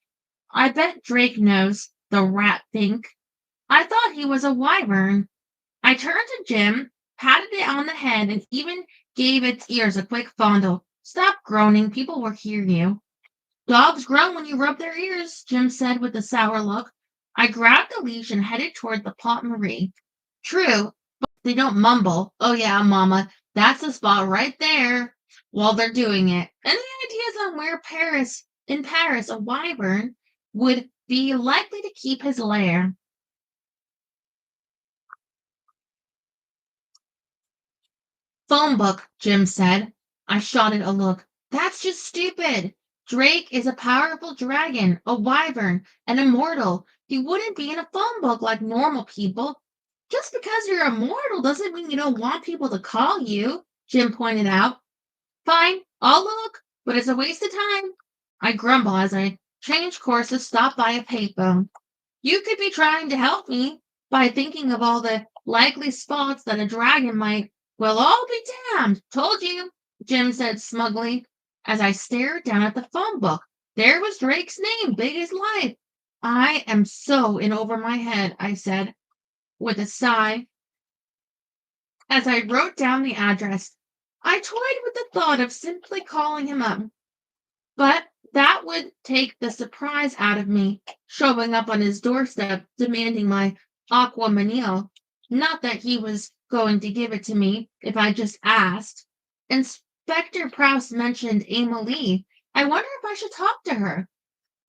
S1: I bet Drake knows, the rat think. I thought he was a wyvern. I turned to Jim, patted it on the head, and even gave its ears a quick fondle. Stop groaning, people will hear you. Dogs groan when you rub their ears, Jim said with a sour look. I grabbed the leash and headed toward the Pot Marie. True, but they don't mumble. Oh yeah, Mama, that's the spot right there while they're doing it. Any ideas on where in Paris, a wyvern would be likely to keep his lair? Phone book, Jim said. I shot it a look. That's just stupid. Drake is a powerful dragon, a wyvern, an immortal. He wouldn't be in a phone book like normal people. Just because you're immortal doesn't mean you don't want people to call you, Jim pointed out. Fine, I'll look, but it's a waste of time. I grumble as I change course to stop by a payphone. You could be trying to help me by thinking of all the likely spots that a dragon might. Well, I'll be damned. Told you, Jim said smugly as I stared down at the phone book. There was Drake's name, big as life. I am so in over my head, I said with a sigh as I wrote down the address. I toyed with the thought of simply calling him up, but that would take the surprise out of me, showing up on his doorstep demanding my aqua manil. Not that he was going to give it to me if I just asked. Inspector Prouse mentioned Emily. I wonder if I should talk to her.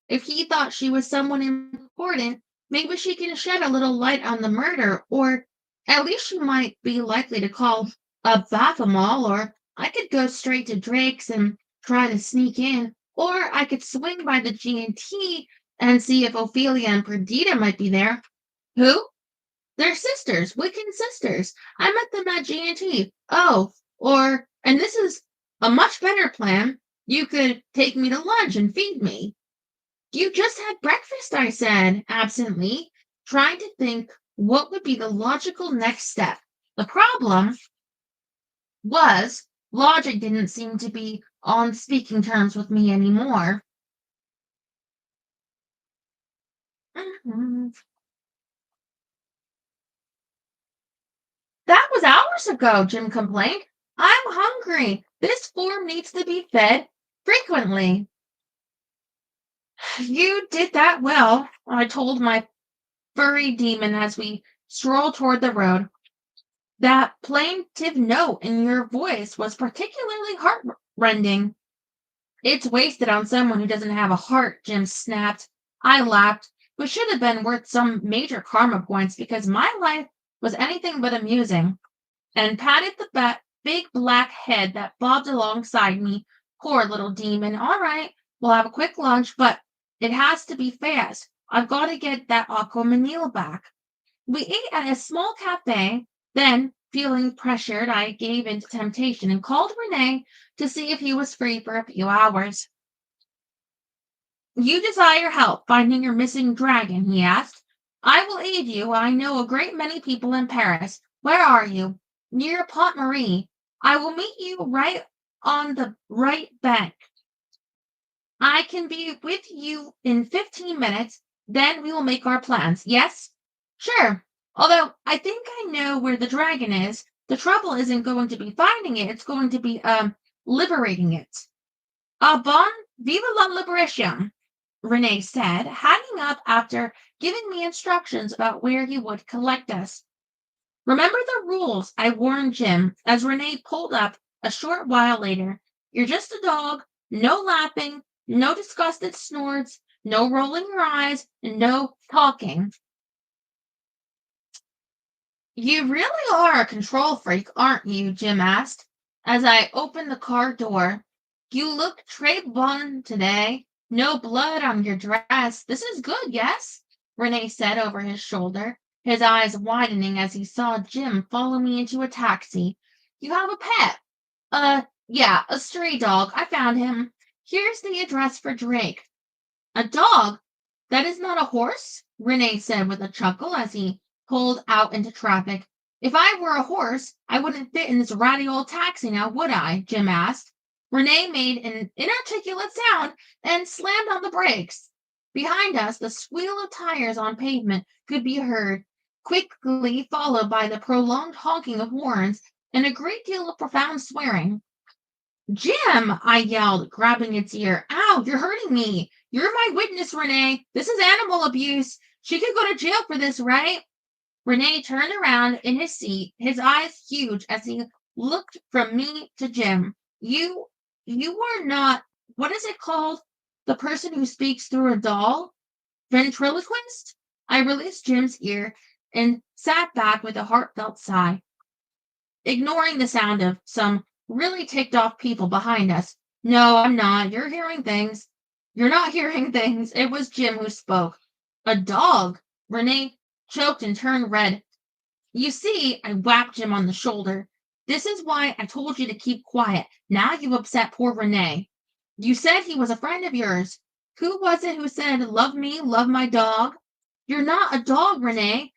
S1: If he thought she was someone important, maybe she can shed a little light on the murder, or at least she might be likely to call up Baphomet, or I could go straight to Drake's and try to sneak in, or I could swing by the G&T and see if Ophelia and Perdita might be there. Who? They're sisters, Wiccan sisters. I met them at G&T. Oh, or, and this is a much better plan, you could take me to lunch and feed me. You just had breakfast, I said, absently, trying to think what would be the logical next step. The problem was logic didn't seem to be on speaking terms with me anymore. Mhm. That was hours ago, Jim complained. I'm hungry. This form needs to be fed frequently. You did that well, I told my furry demon as we strolled toward the road. That plaintive note in your voice was particularly heartrending. It's wasted on someone who doesn't have a heart, Jim snapped. I laughed, which should have been worth some major karma points because my life was anything but amusing, and patted the big black head that bobbed alongside me. Poor little demon. All right, we'll have a quick lunch, but it has to be fast. I've got to get that aqua manil back. We ate at a small cafe, then, feeling pressured, I gave in to temptation and called Renee to see if he was free for a few hours. You desire help finding your missing dragon, he asked. I will aid you. I know a great many people in Paris. Where are you? Near Pont Marie. I will meet you right on the right bank. I can be with you in 15 minutes. Then we will make our plans. Yes? Sure. Although I think I know where the dragon is. The trouble isn't going to be finding it. It's going to be liberating it. Ah bon, vive la liberation, Renee said, hanging up after giving me instructions about where he would collect us. Remember the rules, I warned Jim as Renee pulled up a short while later. You're just a dog, no lapping, no disgusted snorts, no rolling your eyes, and no talking. You really are a control freak, aren't you? Jim asked as I opened the car door. You look très bon today. No blood on your dress. This is good, yes? Renee said over his shoulder, his eyes widening as he saw Jim follow me into a taxi. You have a pet? Yeah, a stray dog. I found him. Here's the address for Drake. A dog? That is not a horse? Renee said with a chuckle as he pulled out into traffic. If I were a horse, I wouldn't fit in this ratty old taxi now, would I? Jim asked. Renee made an inarticulate sound and slammed on the brakes. Behind us, the squeal of tires on pavement could be heard, quickly followed by the prolonged honking of horns and a great deal of profound swearing. Jim, I yelled, grabbing its ear. Ow, you're hurting me. You're my witness, Renee. This is animal abuse. She could go to jail for this, right? Renee turned around in his seat, his eyes huge as he looked from me to Jim. You are not, what is it called? The person who speaks through a doll? Ventriloquist? I released Jim's ear and sat back with a heartfelt sigh, ignoring the sound of some really ticked off people behind us. No, I'm not. You're hearing things. You're not hearing things. It was Jim who spoke. A dog. Renee choked and turned red. You see, I whapped Jim on the shoulder. This is why I told you to keep quiet. Now you've upset poor Renee. You said he was a friend of yours. Who was it who said, love me, love my dog? You're not a dog, Renee.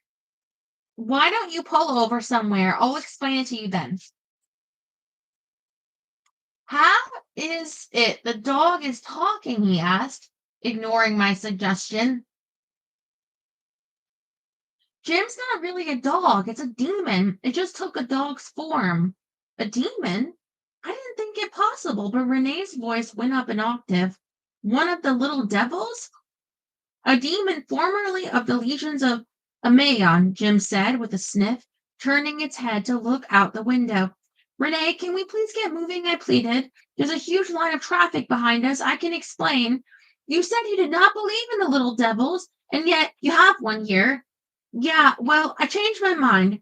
S1: Why don't you pull over somewhere? I'll explain it to you then. How is it the dog is talking? He asked, ignoring my suggestion. Jim's not really a dog. It's a demon. It just took a dog's form. A demon? I didn't think it possible, but Renee's voice went up an octave. One of the little devils? A demon formerly of the legions of Amayon, Jim said with a sniff, turning its head to look out the window. Renee, can we please get moving? I pleaded. There's a huge line of traffic behind us. I can explain. You said you did not believe in the little devils, and yet you have one here. Yeah, well, I changed my mind.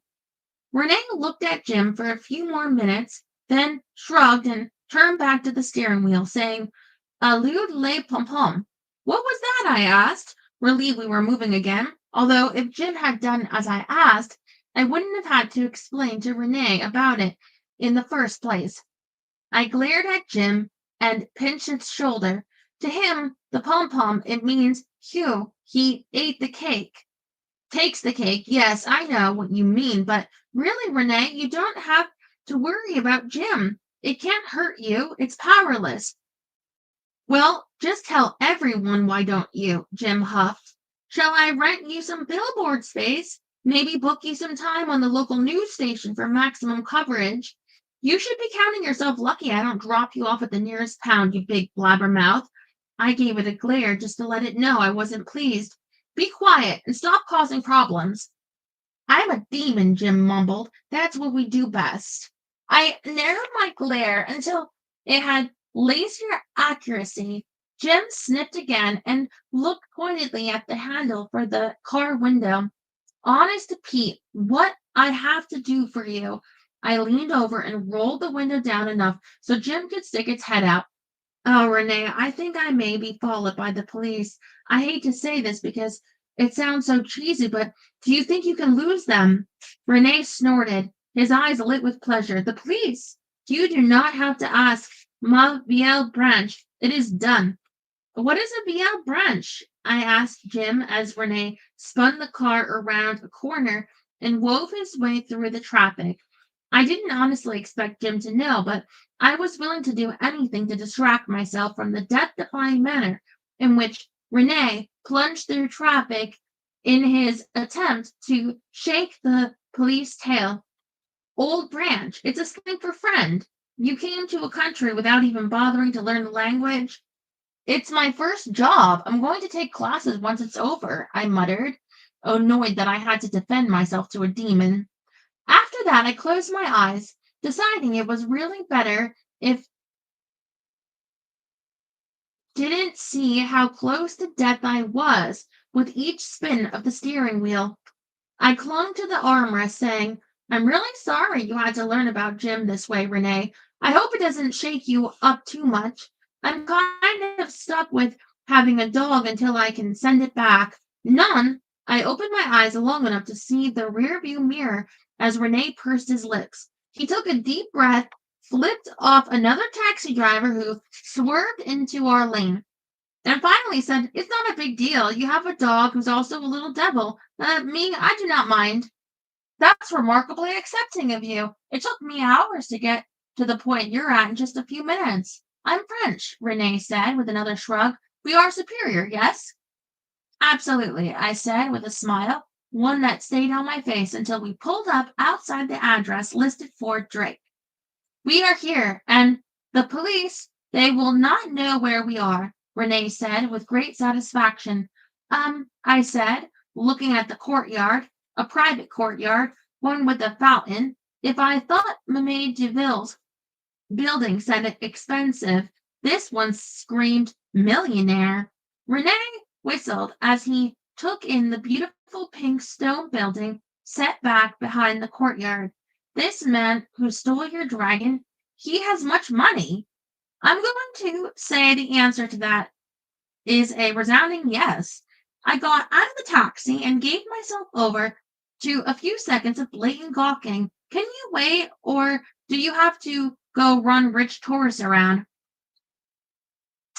S1: Renee looked at Jim for a few more minutes, then shrugged and turned back to the steering wheel, saying, Allude le pom-pom. What was that? I asked, relieved we were moving again, although if Jim had done as I asked, I wouldn't have had to explain to Renee about it in the first place. I glared at Jim and pinched its shoulder. To him, the pom-pom, it means Hugh. He ate the cake. Takes the cake. Yes, I know what you mean, but really, Renee, you don't have to worry about Jim. It can't hurt you. It's powerless. Well, just tell everyone, why don't you? Jim huffed. Shall I rent you some billboard space? Maybe book you some time on the local news station for maximum coverage? You should be counting yourself lucky I don't drop you off at the nearest pound, you big blabbermouth. I gave it a glare just to let it know I wasn't pleased. Be quiet and stop causing problems. I'm a demon, Jim mumbled. That's what we do best. I narrowed my glare until it had laser accuracy. Jim sniffed again and looked pointedly at the handle for the car window. Honest to Pete, what I have to do for you. I leaned over and rolled the window down enough so Jim could stick its head out. Oh, Renee, I think I may be followed by the police. I hate to say this because it sounds so cheesy, but do you think you can lose them? Renee snorted, his eyes lit with pleasure. The police? You do not have to ask. Ma Viel Branch. It is done. What is a Viel Branch? I asked Jim as Renee spun the car around a corner and wove his way through the traffic. I didn't honestly expect Jim to know, but I was willing to do anything to distract myself from the death-defying manner in which Renee plunged through traffic in his attempt to shake the police tail. Old Branch, it's a slang for friend. You came to a country without even bothering to learn the language. It's my first job. I'm going to take classes once it's over, I muttered, annoyed that I had to defend myself to a demon. After that, I closed my eyes, deciding it was really better if didn't see how close to death I was with each spin of the steering wheel. I clung to the armrest, saying, I'm really sorry you had to learn about Jim this way, Renee. I hope it doesn't shake you up too much. I'm kind of stuck with having a dog until I can send it back. None. I opened my eyes long enough to see the rearview mirror as Renee pursed his lips. He took a deep breath, flipped off another taxi driver who swerved into our lane, and finally said, It's not a big deal. You have a dog who's also a little devil. Me, I do not mind. That's remarkably accepting of you. It took me hours to get to the point you're at in just a few minutes. I'm French, Renee said with another shrug. We are superior, yes? Absolutely, I said with a smile, one that stayed on my face until we pulled up outside the address listed for Drake. We are here, and the police, they will not know where we are, Renee said with great satisfaction. I said, looking at the courtyard, a private courtyard, one with a fountain. If I thought Mamie Deville's building sounded expensive, this one screamed millionaire. Renee whistled as he took in the beautiful pink stone building set back behind the courtyard. This man who stole your dragon, he has much money. I'm going to say the answer to that is a resounding yes. I got out of the taxi and gave myself over to a few seconds of blatant gawking. Can you wait, or do you have to go run rich tourists around?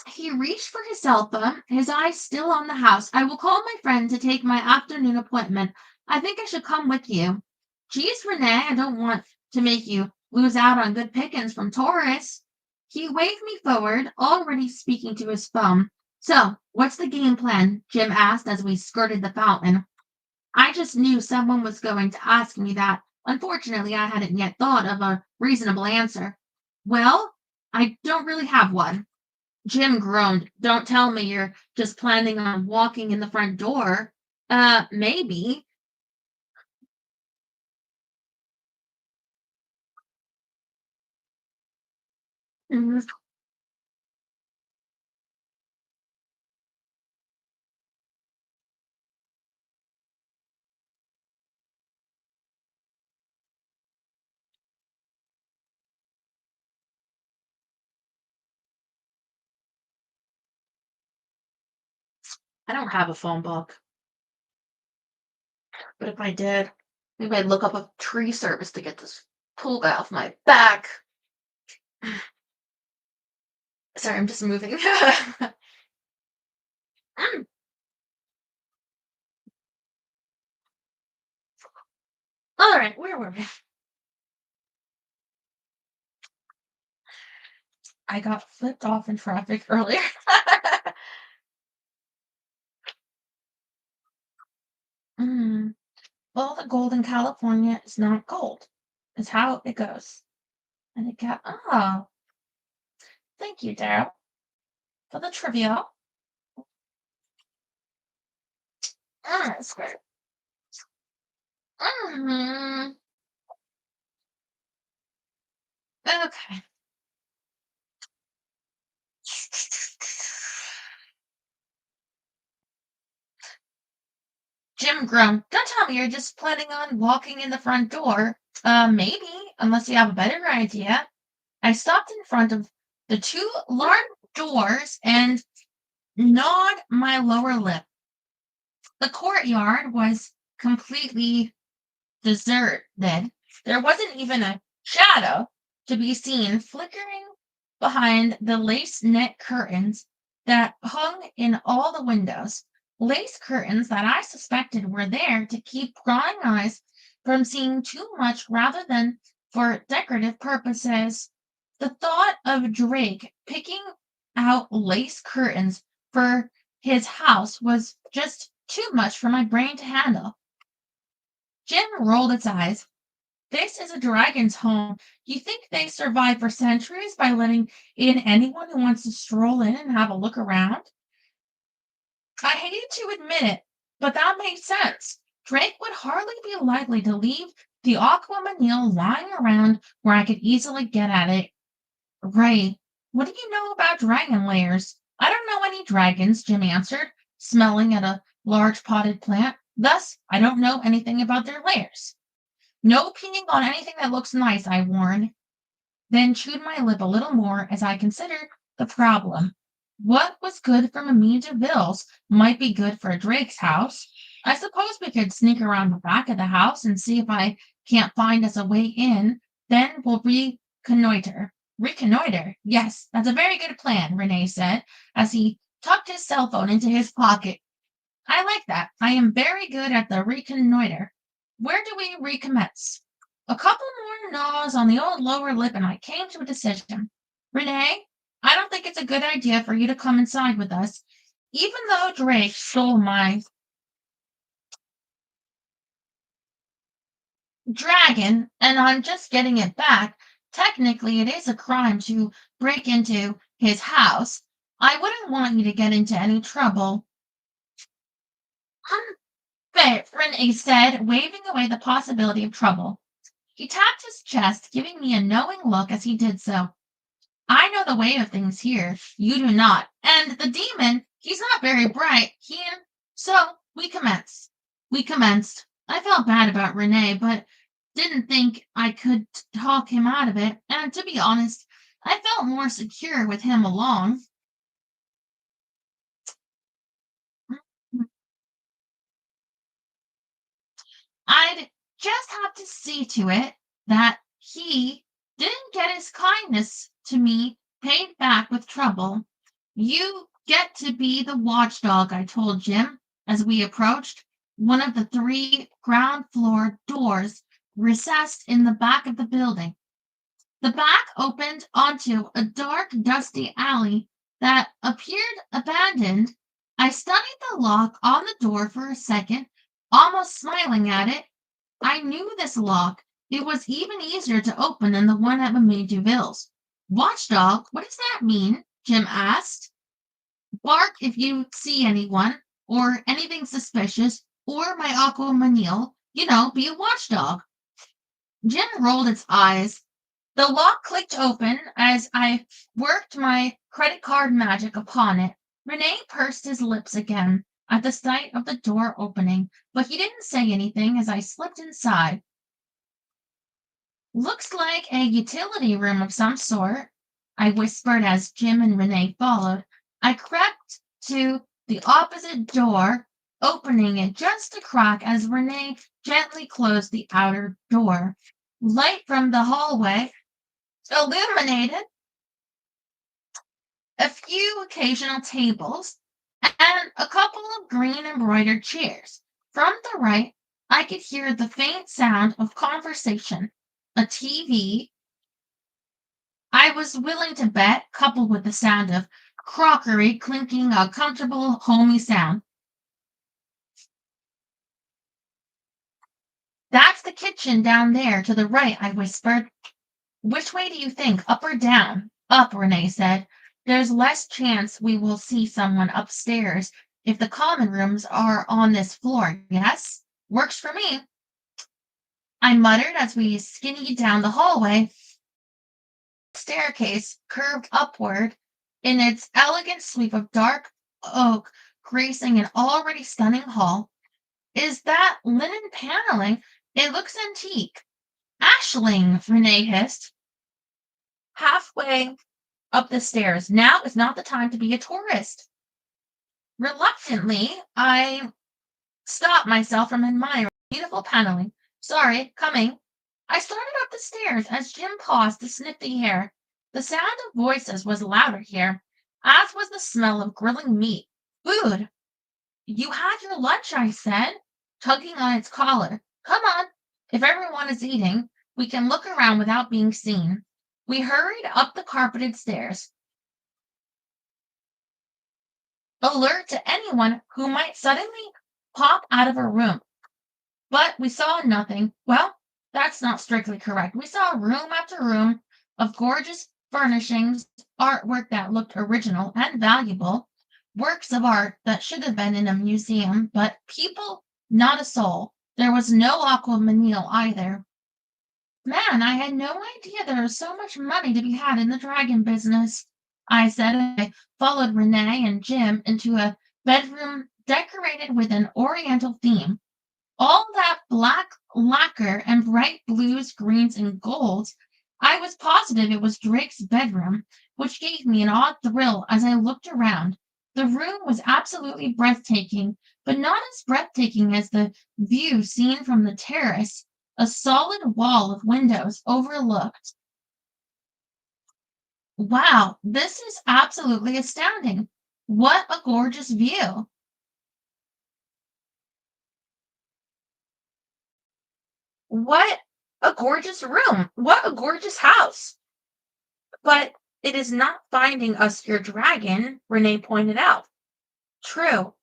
S1: He reached for his cell phone, his eyes still on the house. I will call my friend to take my afternoon appointment. I think I should come with you. Geez, Renee, I don't want to make you lose out on good pickings from tourists. He waved me forward, already speaking to his phone. So, what's the game plan? Jim asked as we skirted the fountain. I just knew someone was going to ask me that. Unfortunately, I hadn't yet thought of a reasonable answer. Well, I don't really have one. Jim groaned. Don't tell me you're just planning on walking in the front door. Maybe. Mhm. I don't have a phone book, but if I did, maybe I'd look up a tree service to get this pull guy off my back. Sorry, I'm just moving. All right, where were we? I got flipped off in traffic earlier. Mm. Well, the gold in California is not gold. Is how it goes. And the cat, oh, thank you, Daryl, for the trivia. That's great. Mm-hmm. Okay. Jim groaned. Don't tell me you're just planning on walking in the front door. Maybe, unless you have a better idea. I stopped in front of the two large doors and gnawed my lower lip. The courtyard was completely deserted. There wasn't even a shadow to be seen flickering behind the lace net curtains that hung in all the windows. Lace curtains that I suspected were there to keep prying eyes from seeing too much rather than for decorative purposes. The thought of Drake picking out lace curtains for his house was just too much for my brain to handle. Jim rolled its eyes. This is a dragon's home. You think they survive for centuries by letting in anyone who wants to stroll in and have a look around? I hated to admit it, but that made sense. Drake would hardly be likely to leave the aquamanile lying around where I could easily get at it. Right. What do you know about dragon layers? I don't know any dragons, Jim answered, smelling at a large potted plant. Thus, I don't know anything about their layers. No peeing on anything that looks nice, I warned, then chewed my lip a little more as I considered the problem. What was good for Mamie DeVille's might be good for Drake's house. I suppose we could sneak around the back of the house and see if I can't find us a way in. Then we'll reconnoiter. Reconnoiter? Yes, that's a very good plan, Renee said as he tucked his cell phone into his pocket. I like that. I am very good at the reconnoiter. Where do we recommence? A couple more gnaws on the old lower lip, and I came to a decision. Renee, I don't think it's a good idea for you to come inside with us. Even though Drake stole my dragon, and I'm just getting it back, technically it is a crime to break into his house. I wouldn't want you to get into any trouble. But Renee said, waving away the possibility of trouble. He tapped his chest, giving me a knowing look as he did so. I know the way of things here. You do not. And the demon, he's not very bright. So we commenced. We commenced. I felt bad about Renee, but didn't think I could talk him out of it. And to be honest, I felt more secure with him along. I'd just have to see to it that he didn't get his kindness to me paid back with trouble. You get to be the watchdog, I told Jim as we approached one of the three ground floor doors recessed in the back of the building. The back opened onto a dark, dusty alley that appeared abandoned. I studied the lock on the door for a second, almost smiling at it. I knew this lock. It was even easier to open than the one at Mamie Duville's. Watchdog, what does that mean? Jim asked. Bark if you see anyone or anything suspicious, or my aqua manil, be a watchdog. Jim rolled its eyes. The lock clicked open as I worked my credit card magic upon it. Renee pursed his lips again at the sight of the door opening, but he didn't say anything as I slipped inside. Looks like a utility room of some sort, I whispered as Jim and Renee followed. I crept to the opposite door, opening it just a crack as Renee gently closed the outer door. Light from the hallway illuminated a few occasional tables and a couple of green embroidered chairs. From the right, I could hear the faint sound of conversation. A TV, I was willing to bet, coupled with the sound of crockery clinking, a comfortable, homey sound. That's the kitchen down there to the right, I whispered. Which way do you think? Up or down? Up, Renee said. There's less chance we will see someone upstairs if the common rooms are on this floor. Yes? Works for me. I muttered as we skinnied down the hallway. The staircase curved upward in its elegant sweep of dark oak, gracing an already stunning hall. Is that linen paneling? It looks antique. Ashling, Renee hissed. Halfway up the stairs. Now is not the time to be a tourist. Reluctantly, I stopped myself from admiring beautiful paneling. Sorry, coming. I started up the stairs as Jim paused to sniff the air. The sound of voices was louder here, as was the smell of grilling meat. Food. You had your lunch, I said, tugging on its collar. Come on. If everyone is eating, we can look around without being seen. We hurried up the carpeted stairs, alert to anyone who might suddenly pop out of a room. But we saw nothing. Well, that's not strictly correct. We saw room after room of gorgeous furnishings, artwork that looked original and valuable, works of art that should have been in a museum, but people, not a soul. There was no aqua manile either. Man, I had no idea there was so much money to be had in the dragon business, I said. I followed Renee and Jim into a bedroom decorated with an oriental theme. All that black lacquer and bright blues, greens, and golds. I was positive it was Drake's bedroom, which gave me an odd thrill as I looked around. The room was absolutely breathtaking, but not as breathtaking as the view seen from the terrace. A solid wall of windows overlooked. Wow, this is absolutely astounding. What a gorgeous view. What a gorgeous room. What a gorgeous house. But it is not finding us your dragon, Renee pointed out. True.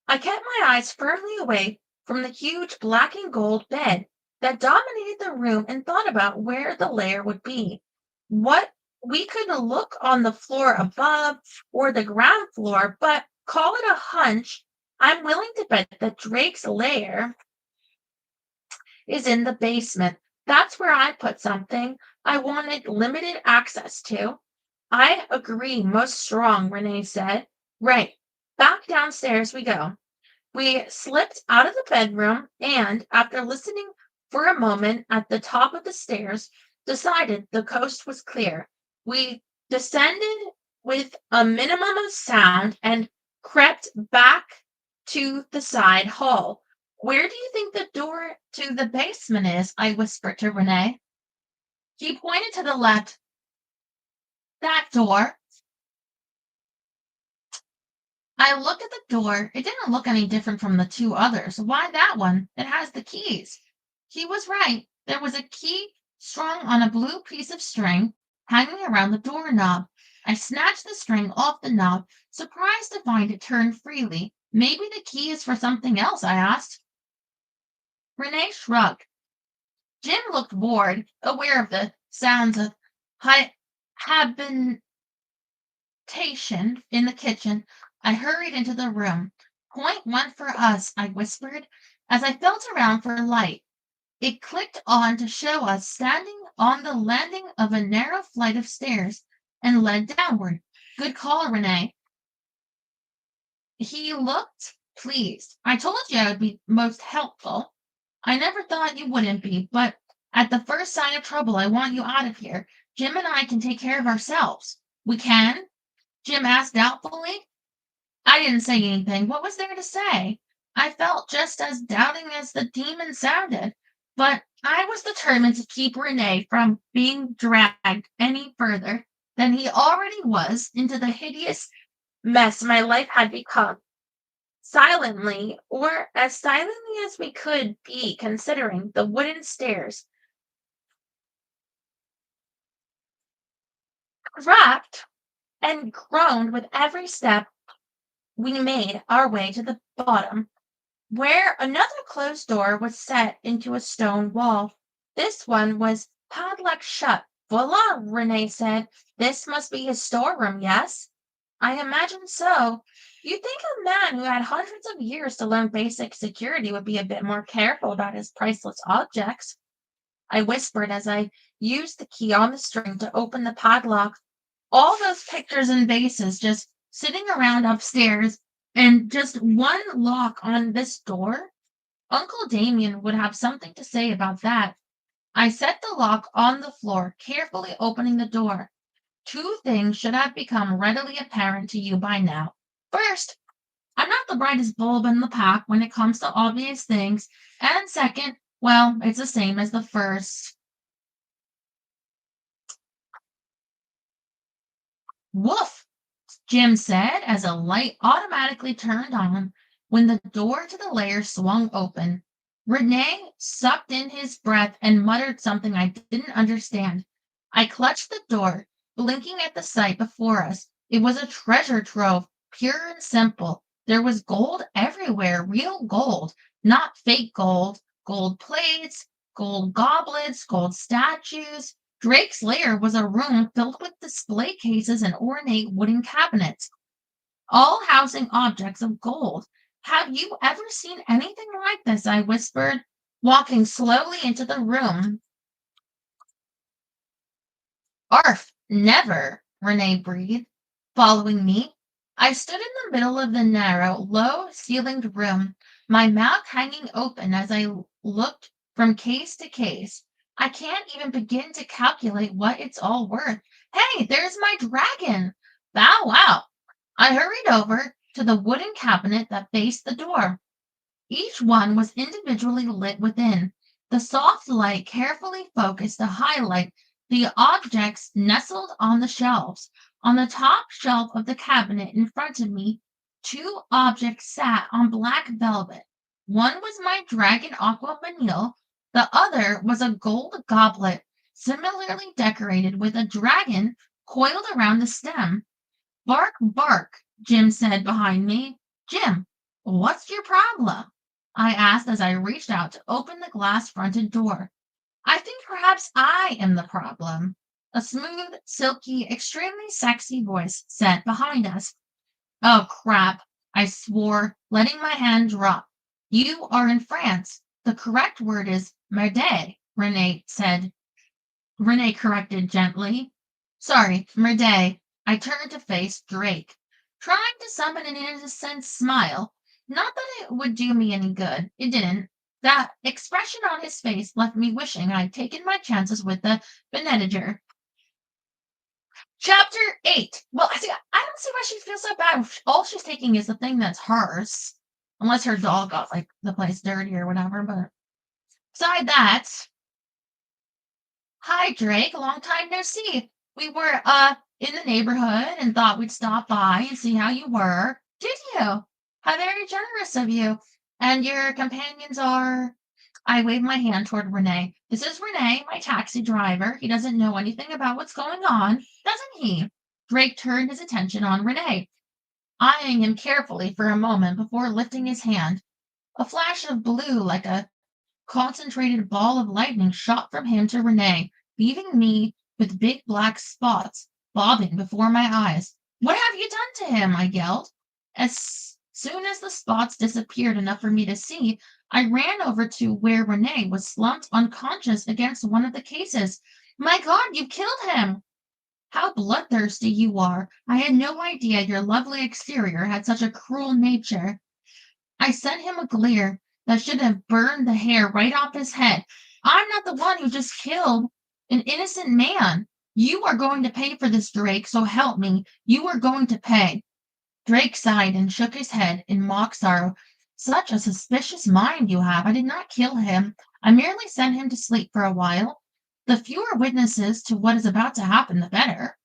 S1: I kept my eyes firmly away from the huge black and gold bed that dominated the room and thought about where the lair would be. What we could look on the floor above or the ground floor, but call it a hunch. I'm willing to bet that Drake's lair is in the basement. That's where I put something I wanted limited access to. I agree most strong, Renee said. Right. Back downstairs we go. We slipped out of the bedroom and, after listening for a moment at the top of the stairs, decided the coast was clear. We descended with a minimum of sound and crept back to the side hall. Where do you think the door to the basement is? I whispered to Renee. He pointed to the left. That door. I looked at the door. It didn't look any different from the two others. Why that one? It has the keys. He was right. There was a key strung on a blue piece of string hanging around the doorknob. I snatched the string off the knob, surprised to find it turned freely. Maybe the key is for something else, I asked. Renee shrugged. Jim looked bored, aware of the sounds of habitation in the kitchen. I hurried into the room. Point one for us, I whispered, as I felt around for a light. It clicked on to show us standing on the landing of a narrow flight of stairs and led downward. Good call, Renee. He looked pleased. I told you I would be most helpful. I never thought you wouldn't be, but at the first sign of trouble, I want you out of here. Jim and I can take care of ourselves. We can? Jim asked doubtfully. I didn't say anything. What was there to say? I felt just as doubting as the demon sounded, but I was determined to keep Renee from being dragged any further than he already was into the hideous mess my life had become. Silently, or as silently as we could be considering the wooden stairs, cracked and groaned with every step, we made our way to the bottom, where another closed door was set into a stone wall. This one was padlocked shut, Voila, Renee said. This must be his storeroom, yes? I imagine so. You'd think a man who had hundreds of years to learn basic security would be a bit more careful about his priceless objects. I whispered as I used the key on the string to open the padlock. All those pictures and vases just sitting around upstairs and just one lock on this door. Uncle Damien would have something to say about that. I set the lock on the floor, carefully opening the door. Two things should have become readily apparent to you by now. First, I'm not the brightest bulb in the pack when it comes to obvious things. And second, well, it's the same as the first. Woof! Jim said as a light automatically turned on when the door to the lair swung open. Renee sucked in his breath and muttered something I didn't understand. I clutched the door, blinking at the sight before us. It was a treasure trove, pure and simple. There was gold everywhere, real gold, not fake gold. Gold plates, gold goblets, gold statues. Drake's lair was a room filled with display cases and ornate wooden cabinets, all housing objects of gold. Have you ever seen anything like this? I whispered, walking slowly into the room. Arf, never, Renee breathed, following me. I stood in the middle of the narrow, low-ceilinged room, my mouth hanging open as I looked from case to case. I can't even begin to calculate what it's all worth. Hey, there's my dragon! Bow wow! I hurried over to the wooden cabinet that faced the door. Each one was individually lit within. The soft light carefully focused to highlight the objects nestled on the shelves. On the top shelf of the cabinet in front of me, two objects sat on black velvet. One was my dragon aquamanile, the other was a gold goblet, similarly decorated with a dragon coiled around the stem. Bark, bark, Jim said behind me. Jim, what's your problem? I asked as I reached out to open the glass fronted door. I think perhaps I am the problem. A smooth, silky, extremely sexy voice said behind us. Oh, crap, I swore, letting my hand drop. You are in France. The correct word is merde, Renee said. Renee corrected gently. Sorry, merde. I turned to face Drake, trying to summon an innocent smile. Not that it would do me any good. It didn't. That expression on his face left me wishing I'd taken my chances with the Benediger. Chapter 8. Well, I don't see why she feels so bad. All she's taking is the thing that's hers. Unless her dog got, like, the place dirty or whatever. But beside that, hi, Drake. Long time no see. We were, in the neighborhood and thought we'd stop by and see how you were. Did you? How very generous of you. And your companions are... I waved my hand toward Renee. This is Renee, my taxi driver. He doesn't know anything about what's going on, doesn't he? Drake turned his attention on Renee, eyeing him carefully for a moment before lifting his hand. A flash of blue, like a concentrated ball of lightning, shot from him to Renee, leaving me with big black spots bobbing before my eyes. What have you done to him? I yelled. As soon as the spots disappeared enough for me to see, I ran over to where Renee was slumped unconscious against one of the cases. My God, you killed him! How bloodthirsty you are. I had no idea your lovely exterior had such a cruel nature. I sent him a glare that should have burned the hair right off his head. I'm not the one who just killed an innocent man. You are going to pay for this, Drake, so help me. You are going to pay. Drake sighed and shook his head in mock sorrow. Such a suspicious mind you have. I did not kill him. I merely sent him to sleep for a while. The fewer witnesses to what is about to happen, the better.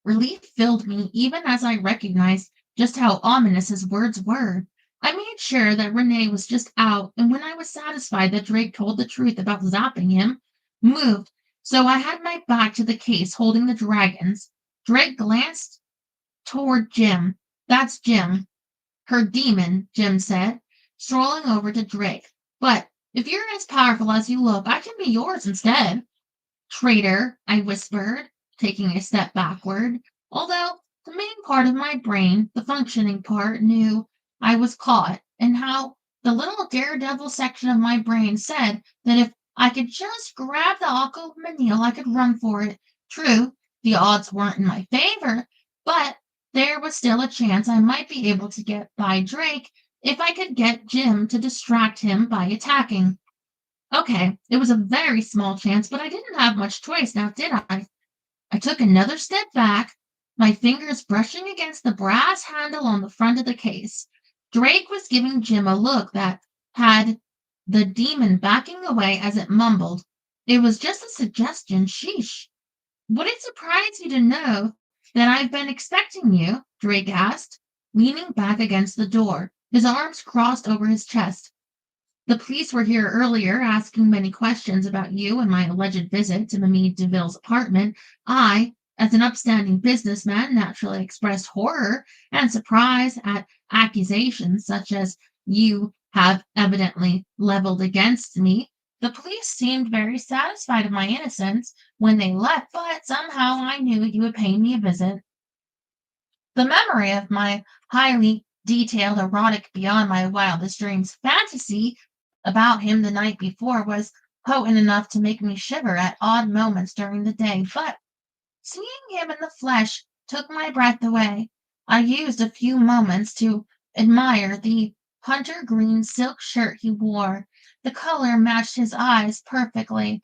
S1: Relief filled me even as I recognized just how ominous his words were. I made sure that Renee was just out, and when I was satisfied that Drake told the truth about zapping him, moved, so I had my back to the case holding the dragons. Drake glanced toward Jim. That's Jim. Her demon, Jim said, strolling over to Drake. But if you're as powerful as you look, I can be yours instead. Traitor, I whispered, taking a step backward, although the main part of my brain, the functioning part, knew I was caught, and how the little daredevil section of my brain said that if I could just grab the Aqua Manil, I could run for it. True, the odds weren't in my favor, but there was still a chance I might be able to get by Drake if I could get Jim to distract him by attacking. Okay, it was a very small chance, but I didn't have much choice now, did I? I took another step back, my fingers brushing against the brass handle on the front of the case. Drake was giving Jim a look that had the demon backing away as it mumbled, "It was just a suggestion, sheesh." "Would it surprise you to know that I've been expecting you?" Drake asked, leaning back against the door, his arms crossed over his chest. "The police were here earlier asking many questions about you and my alleged visit to Mamie Deville's apartment. I, as an upstanding businessman, naturally expressed horror and surprise at accusations such as you have evidently leveled against me. The police seemed very satisfied of my innocence when they left, but somehow I knew you would pay me a visit. The memory of my highly detailed, erotic, beyond my wildest dreams fantasy about him the night before was potent enough to make me shiver at odd moments during the day, but seeing him in the flesh took my breath away. I used a few moments to admire the hunter green silk shirt he wore. The color matched his eyes perfectly,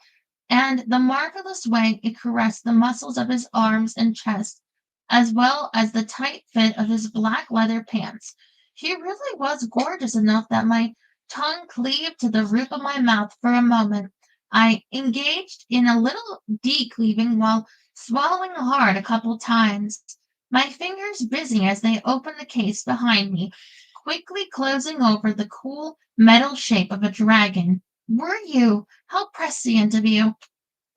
S1: and the marvelous way it caressed the muscles of his arms and chest, as well as the tight fit of his black leather pants. He really was gorgeous enough that my tongue cleaved to the roof of my mouth for a moment. I engaged in a little de-cleaving while swallowing hard a couple times, my fingers busy as they opened the case behind me, quickly closing over the cool metal shape of a dragon. Were you? How prescient of you!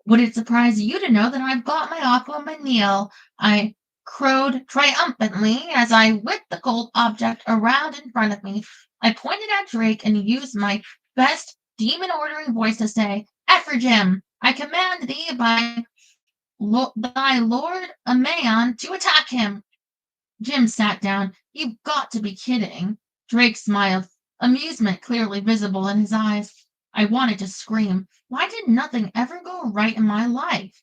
S1: Would it surprise you to know that I've got my Aqua Manil? I crowed triumphantly as I whipped the gold object around in front of me. I pointed at Drake and used my best demon ordering voice to say, "Ephraim, I command thee by thy lord Amaon to attack him." Jim sat down. "You've got to be kidding." Drake smiled, amusement clearly visible in his eyes. I wanted to scream. Why did nothing ever go right in my life?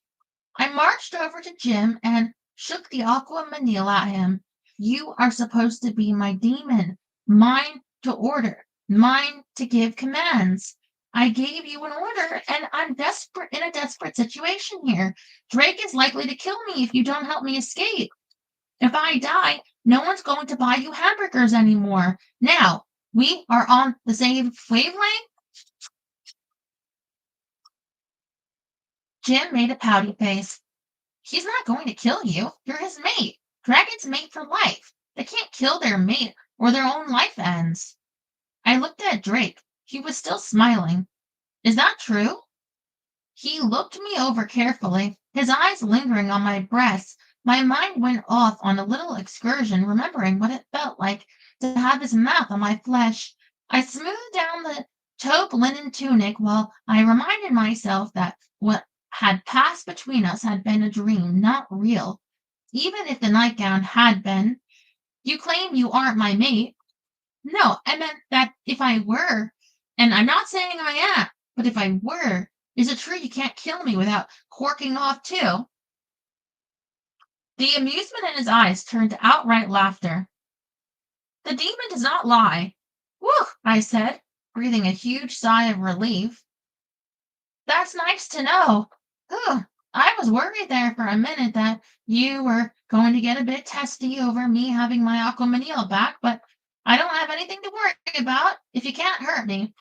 S1: I marched over to Jim and shook the Aqua Manil at him. "You are supposed to be my demon, mine to order, mine to give commands. I gave you an order, and I'm desperate in a desperate situation here. Drake is likely to kill me if you don't help me escape. If I die, no one's going to buy you hamburgers anymore. Now, we are on the same wavelength." Jim made a pouty face. "He's not going to kill you. You're his mate. Dragons mate for life. They can't kill their mate or their own life ends." I looked at Drake. He was still smiling. "Is that true?" He looked me over carefully, his eyes lingering on my breast. My mind went off on a little excursion, remembering what it felt like to have his mouth on my flesh. I smoothed down the taupe linen tunic while I reminded myself that what had passed between us had been a dream, not real. Even if the nightgown had been. "You claim you aren't my mate." "No, I meant that if I were, and I'm not saying I am, but if I were, is it true you can't kill me without corking off too?" The amusement in his eyes turned to outright laughter. "The demon does not lie." "Whew," I said, breathing a huge sigh of relief. "That's nice to know. Whew, I was worried there for a minute that you were going to get a bit testy over me having my Aqua Manil back, but I don't have anything to worry about if you can't hurt me."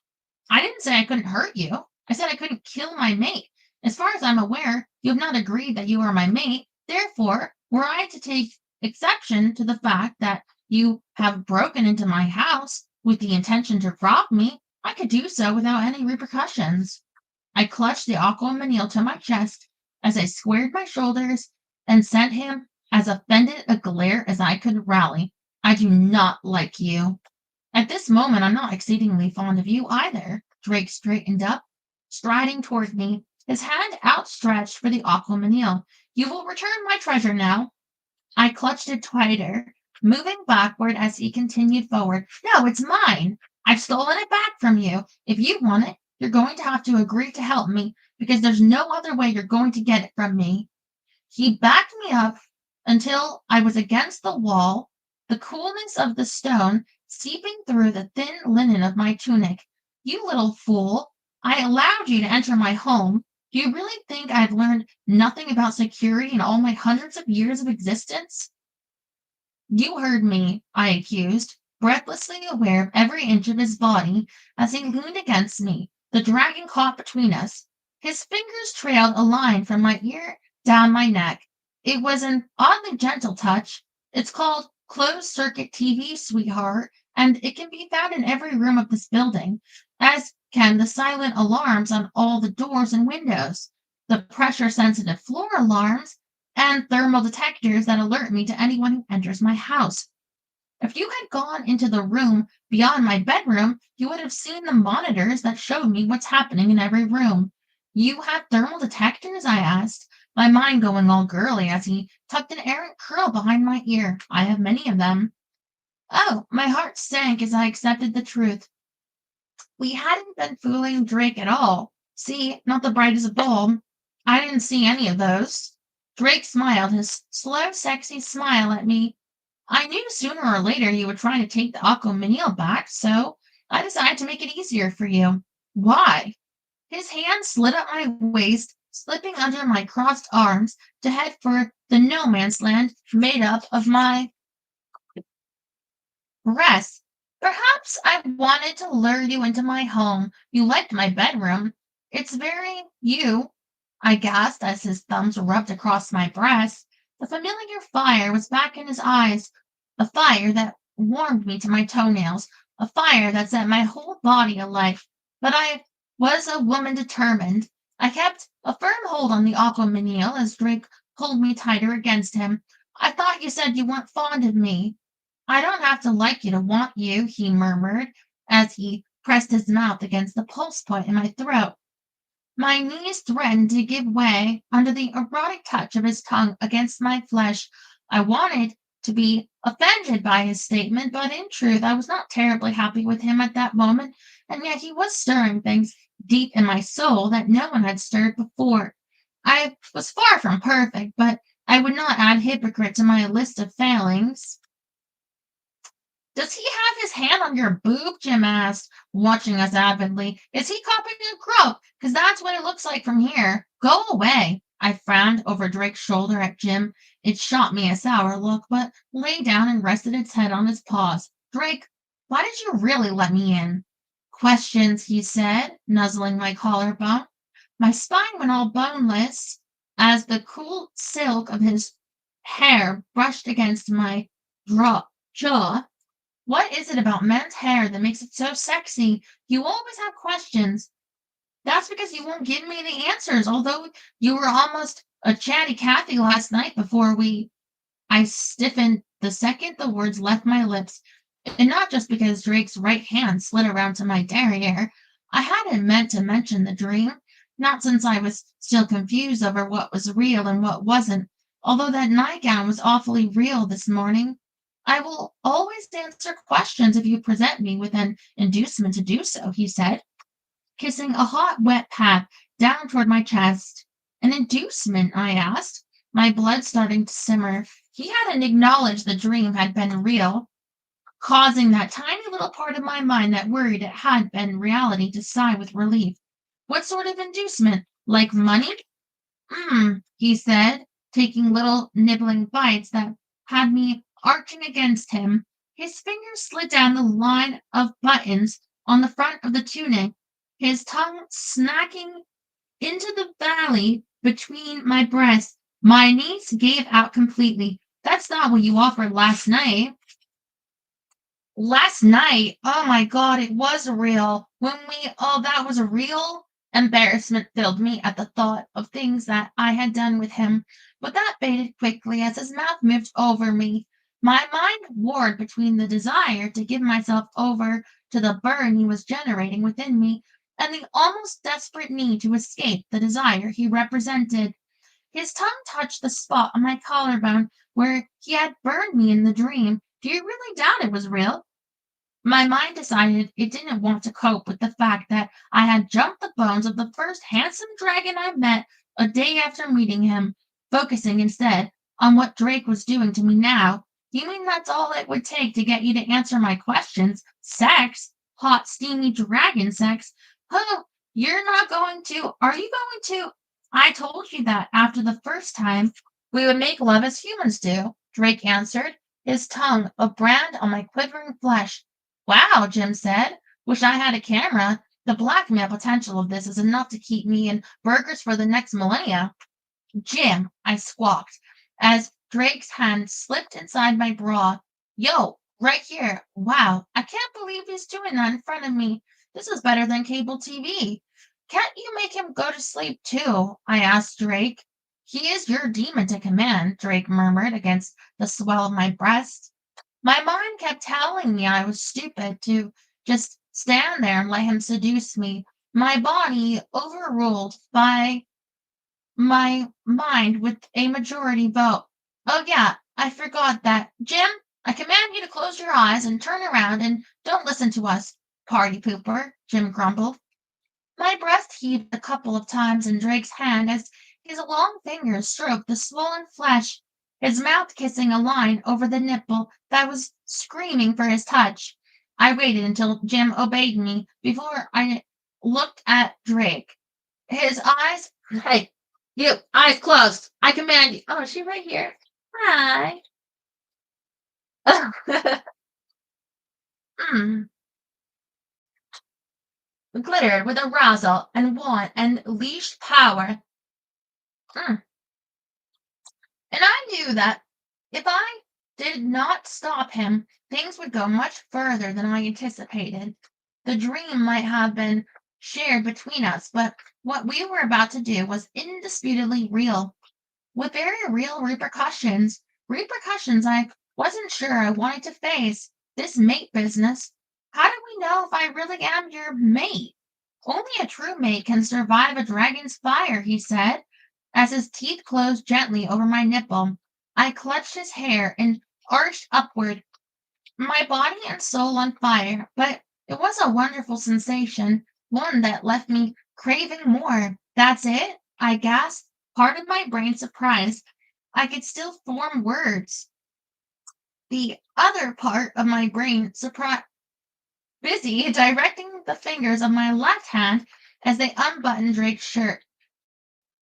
S1: "I didn't say I couldn't hurt you. I said I couldn't kill my mate. As far as I'm aware, you have not agreed that you are my mate. Therefore, were I to take exception to the fact that you have broken into my house with the intention to rob me, I could do so without any repercussions." I clutched the Aqua Manil to my chest as I squared my shoulders and sent him as offended a glare as I could rally. "I do not like you." "At this moment, I'm not exceedingly fond of you either." Drake straightened up, striding toward me. his hand outstretched for the aquamanile. You will return my treasure now. I clutched it tighter, moving backward as he continued forward. No, it's mine. I've stolen it back from you. If you want it, you're going to have to agree to help me, because there's no other way you're going to get it from me. He backed me up until I was against the wall, the coolness of the stone seeping through the thin linen of my tunic. You little fool! I allowed you to enter my home. Do you really think I've learned nothing about security in all my hundreds of years of existence? You heard me, I accused, breathlessly aware of every inch of his body as he leaned against me, the dragon caught between us. His fingers trailed a line from my ear down my neck. It was an oddly gentle touch. It's called closed circuit TV, sweetheart, and it can be found in every room of this building, as can the silent alarms on all the doors and windows, the pressure sensitive floor alarms, and thermal detectors that alert me to anyone who enters my house. If you had gone into the room beyond my bedroom, you would have seen the monitors that showed me what's happening in every room. You have thermal detectors? I asked, my mind going all girly as he tucked an errant curl behind my ear. I have many of them. Oh, my heart sank as I accepted the truth. We hadn't been fooling Drake at all. See, not the brightest bulb. I didn't see any of those. Drake smiled, his slow, sexy smile at me. I knew sooner or later you would try to take the Aquamanile back, so I decided to make it easier for you. Why? His hand slid up my waist, slipping under my crossed arms to head for the no man's land made up of my breasts. Perhaps I wanted to lure you into my home. You liked my bedroom. It's very you, I gasped as his thumbs rubbed across my breast. The familiar fire was back in his eyes, a fire that warmed me to my toenails, a fire that set my whole body alight. But I was a woman determined. I kept a firm hold on the aquamanile as Drake pulled me tighter against him. I thought you said you weren't fond of me. I don't have to like you to want you, he murmured as he pressed his mouth against the pulse point in my throat. My knees threatened to give way under the erotic touch of his tongue against my flesh. I wanted to be offended by his statement, but in truth, I was not terribly happy with him at that moment, and yet he was stirring things deep in my soul that no one had stirred before. I was far from perfect, but I would not add hypocrite to my list of failings. Does he have his hand on your boob? Jim asked, watching us avidly. Is he copying a grub? Because that's what it looks like from here. Go away. I frowned over Drake's shoulder at Jim. It shot me a sour look, but lay down and rested its head on his paws. Drake, why did you really let me in? Questions, he said, nuzzling my collarbone. My spine went all boneless as the cool silk of his hair brushed against my jaw. What is it about men's hair that makes it so sexy? You always have questions. That's because you won't give me the answers, although you were almost a chatty Cathy last night before I stiffened the second the words left my lips, and not just because Drake's right hand slid around to my derriere. I hadn't meant to mention the dream, not since I was still confused over what was real and what wasn't, although that nightgown was awfully real this morning. I will always answer questions if you present me with an inducement to do so, he said, kissing a hot, wet path down toward my chest. An inducement? I asked, my blood starting to simmer. He hadn't acknowledged the dream had been real, causing that tiny little part of my mind that worried it had been reality to sigh with relief. What sort of inducement? Like money? He said, taking little nibbling bites that had me arching against him. His fingers slid down the line of buttons on the front of the tunic, his tongue snacking into the valley between my breasts. My knees gave out completely. That's not what you offered last night. Last night, oh my God, it was real. That was real. Embarrassment filled me at the thought of things that I had done with him, but that faded quickly as his mouth moved over me. My mind warred between the desire to give myself over to the burn he was generating within me and the almost desperate need to escape the desire he represented. His tongue touched the spot on my collarbone where he had burned me in the dream. Do you really doubt it was real? My mind decided it didn't want to cope with the fact that I had jumped the bones of the first handsome dragon I met a day after meeting him, focusing instead on what Drake was doing to me now. You mean that's all it would take to get you to answer my questions? Sex? Hot, steamy dragon sex? Oh, you're not going to. Are you going to? I told you that after the first time we would make love as humans do, Drake answered, his tongue a brand on my quivering flesh. Wow, Jim said. Wish I had a camera. The blackmail potential of this is enough to keep me in burgers for the next millennia. Jim, I squawked as Drake's hand slipped inside my bra. Yo, right here. Wow, I can't believe he's doing that in front of me. This is better than cable TV. Can't you make him go to sleep too? I asked Drake. He is your demon to command, Drake murmured against the swell of my breast. My mind kept telling me I was stupid to just stand there and let him seduce me. My body overruled by my mind with a majority vote. Oh, yeah, I forgot that. Jim, I command you to close your eyes and turn around and don't listen to us. Party pooper, Jim grumbled. My breast heaved a couple of times in Drake's hand as his long fingers stroked the swollen flesh, his mouth kissing a line over the nipple that was screaming for his touch. I waited until Jim obeyed me before I looked at Drake. His eyes, hey, you, eyes closed. I command you. Oh, is she right here? Hi. Hmm. Glittered with arousal and want and leashed power. Hmm. And I knew that if I did not stop him, things would go much further than I anticipated. The dream might have been shared between us, but what we were about to do was indisputably real, with very real repercussions. Repercussions I wasn't sure I wanted to face. This mate business. How do we know if I really am your mate? Only a true mate can survive a dragon's fire, he said, as his teeth closed gently over my nipple. I clutched his hair and arched upward, my body and soul on fire, but it was a wonderful sensation, one that left me craving more. That's it? I gasped, part of my brain surprised. I could still form words. The other part of my brain surprised, busy directing the fingers of my left hand as they unbuttoned Drake's shirt.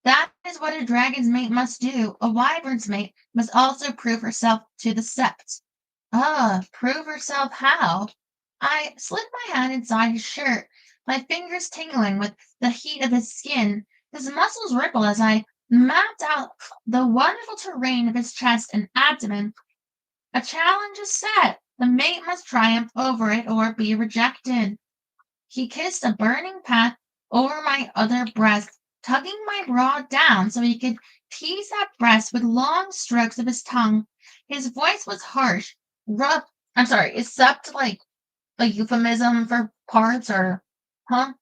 S1: That is what a dragon's mate must do. A wyvern's mate must also prove herself to the sept. Ah, prove herself how? I slid my hand inside his shirt, my fingers tingling with the heat of his skin. His muscles rippled as I mapped out the wonderful terrain of his chest and abdomen. A challenge is set. The mate must triumph over it or be rejected. He kissed a burning path over my other breast, tugging my bra down so he could tease that breast with long strokes of his tongue. His voice was harsh, rough. I'm sorry, is sept like a euphemism for parts or huh?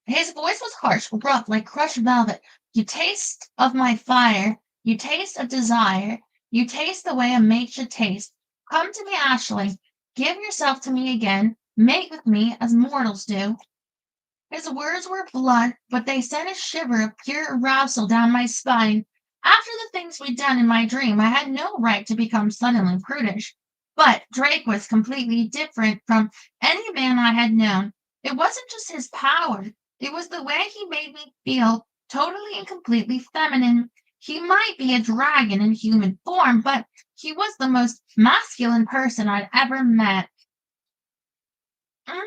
S1: His voice was harsh, rough, like crushed velvet. You taste of my fire. You taste of desire. You taste the way a mate should taste. Come to me, Ashley. Give yourself to me again. Mate with me as mortals do. His words were blunt, but they sent a shiver of pure arousal down my spine. After the things we'd done in my dream, I had no right to become suddenly prudish. But Drake was completely different from any man I had known. It wasn't just his power, it was the way he made me feel totally and completely feminine. He might be a dragon in human form, but he was the most masculine person I'd ever met. Mm,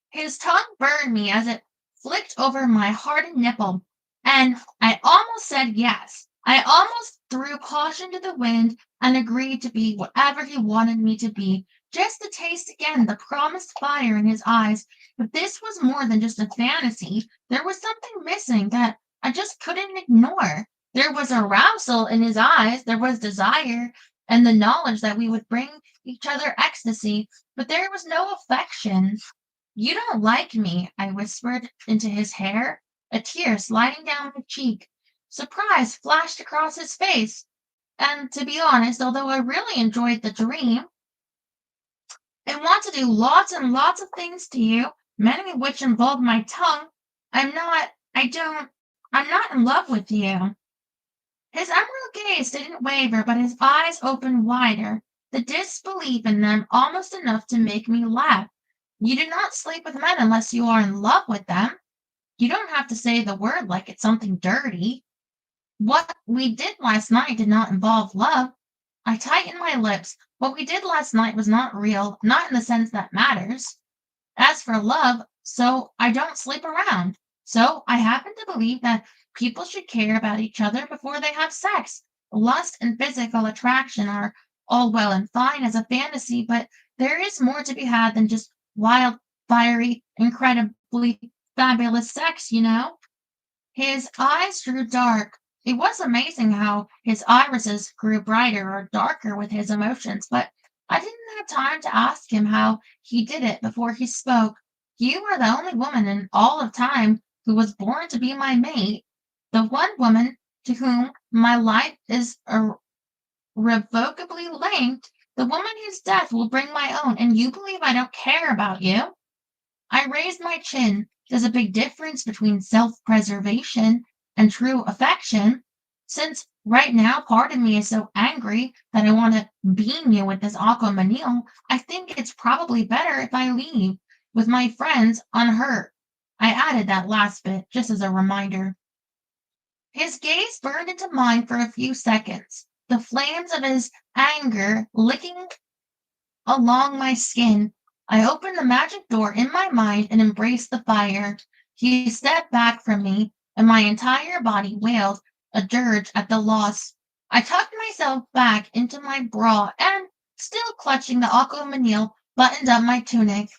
S1: his tongue burned me as it flicked over my hardened nipple, and I almost said yes. I almost threw caution to the wind and agreed to be whatever he wanted me to be, just to taste again the promised fire in his eyes. But this was more than just a fantasy. There was something missing that I just couldn't ignore. There was arousal in his eyes, there was desire, and the knowledge that we would bring each other ecstasy, but there was no affection. You don't like me, I whispered into his hair, a tear sliding down my cheek. Surprise flashed across his face, and to be honest, although I really enjoyed the dream, I want to do lots and lots of things to you, many of which involve my tongue. I don't, I'm not in love with you. His emerald gaze didn't waver, but his eyes opened wider, the disbelief in them almost enough to make me laugh. You do not sleep with men unless you are in love with them. You don't have to say the word like it's something dirty. What we did last night did not involve love. I tightened my lips. What we did last night was not real, not in the sense that matters. As for love, so I don't sleep around. So I happen to believe that people should care about each other before they have sex. Lust and physical attraction are all well and fine as a fantasy, but there is more to be had than just wild, fiery, incredibly fabulous sex, you know? His eyes grew dark. It was amazing how his irises grew brighter or darker with his emotions, but I didn't have time to ask him how he did it before he spoke. You are the only woman in all of time who was born to be my mate, the one woman to whom my life is irrevocably linked, the woman whose death will bring my own, and you believe I don't care about you? I raised my chin. There's a big difference between self-preservation and true affection. Since right now part of me is so angry that I want to beam you with this aqua manil, I think it's probably better if I leave with my friends unhurt. I added that last bit just as a reminder. His gaze burned into mine for a few seconds, the flames of his anger licking along my skin. I opened the magic door in my mind and embraced the fire. He stepped back from me, and my entire body wailed a dirge at the loss. I tucked myself back into my bra and, still clutching the aqua manil, buttoned up my tunic.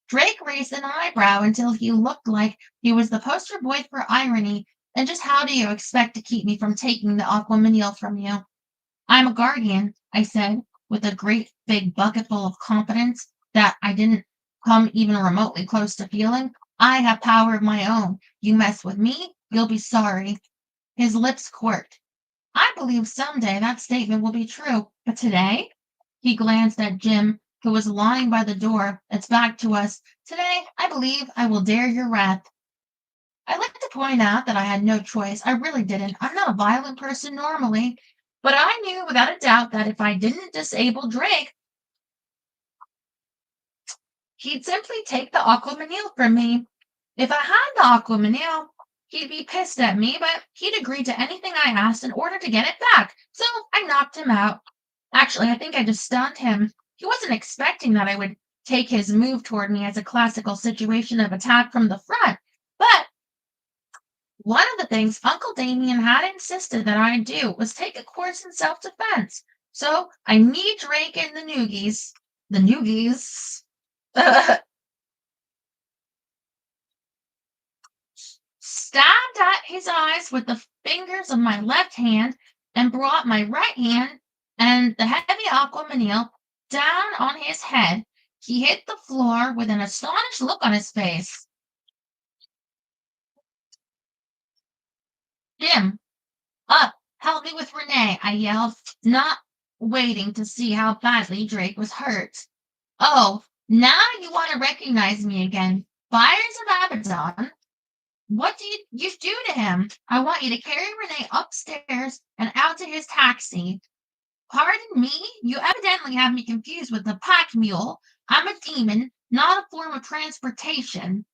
S1: Drake raised an eyebrow until he looked like he was the poster boy for irony. And just how do you expect to keep me from taking the aqua manil from you? I'm a guardian, I said, with a great big bucketful of confidence that I didn't come even remotely close to feeling. I have power of my own. You mess with me, you'll be sorry. His lips quirked. I believe someday that statement will be true, but today? He glanced at Jim, who was lying by the door, its back to us. Today, I believe I will dare your wrath. I like to point out that I had no choice. I really didn't. I'm not a violent person normally. But I knew without a doubt that if I didn't disable Drake, he'd simply take the aqua manil from me. If I had the aqua manil, he'd be pissed at me, but he'd agree to anything I asked in order to get it back. So I knocked him out. Actually, I think I just stunned him. He wasn't expecting that I would take his move toward me as a classical situation of attack from the front. But one of the things Uncle Damien had insisted that I do was take a course in self-defense. So I knee Drake in the noogies. The noogies. Stabbed at his eyes with the fingers of my left hand and brought my right hand and the heavy aqua manil down on his head. He hit the floor with an astonished look on his face. Jim, up, help me with Renee, I yelled, not waiting to see how badly Drake was hurt. Oh, now you want to recognize me again. Fires of Abaddon. What do you do to him? I want you to carry Renee upstairs and out to his taxi. Pardon me? You evidently have me confused with the pack mule. I'm a demon, not a form of transportation.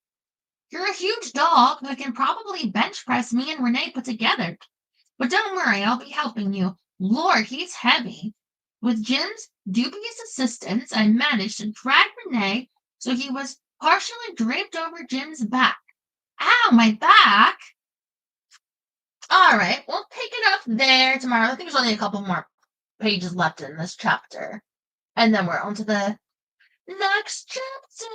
S1: You're a huge dog that can probably bench press me and Renee put together. But don't worry, I'll be helping you. Lord, he's heavy. With Jim's dubious assistance, I managed to drag Renee so he was partially draped over Jim's back. Ow, my back! All right, we'll pick it up there tomorrow. I think there's only a couple more pages left in this chapter. And then we're on to the next chapter.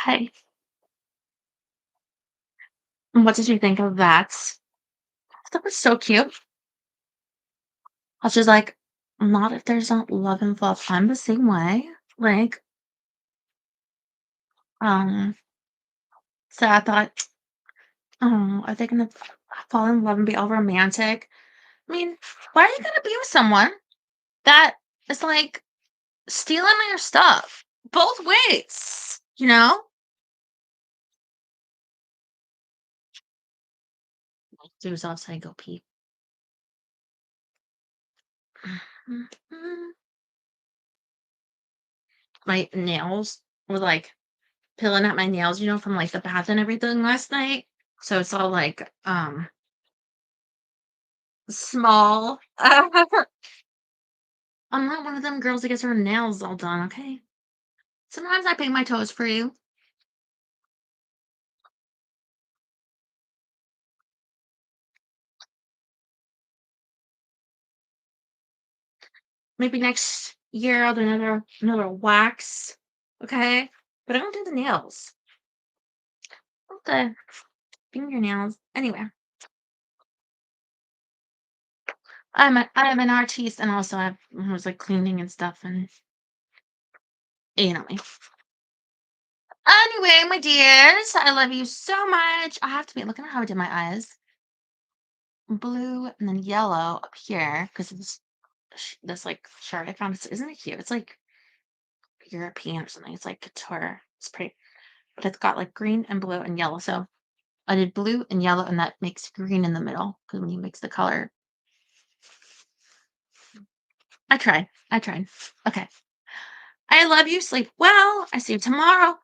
S1: Okay. And what did you think of that? That was so cute. I was just like, not if there's not love involved. I'm the same way. Like, um, so I thought, oh, are they gonna fall in love and be all romantic? I mean, why are you gonna be with someone that is like stealing your stuff both ways? You know? Do yourself outside, go pee. Mhm. My nails were like peeling at my nails, from like the bath and everything last night. So it's all like small. I'm not one of them girls that gets her nails all done, okay? Sometimes I paint my toes for you. Maybe next year I'll do another wax. Okay? But I don't do the nails. Not the fingernails. Anyway, I'm an artiste and also I was like cleaning and stuff and me. Anyway, my dears, I love you so much. I have to be looking at how I did my eyes. Blue and then yellow up here because of this like shirt I found. Isn't it cute? It's like European or something. It's like couture. It's pretty, but it's got like green and blue and yellow. So I did blue and yellow, and that makes green in the middle because when you mix the color, I tried. I tried. Okay. I love you. Sleep well. I see you tomorrow.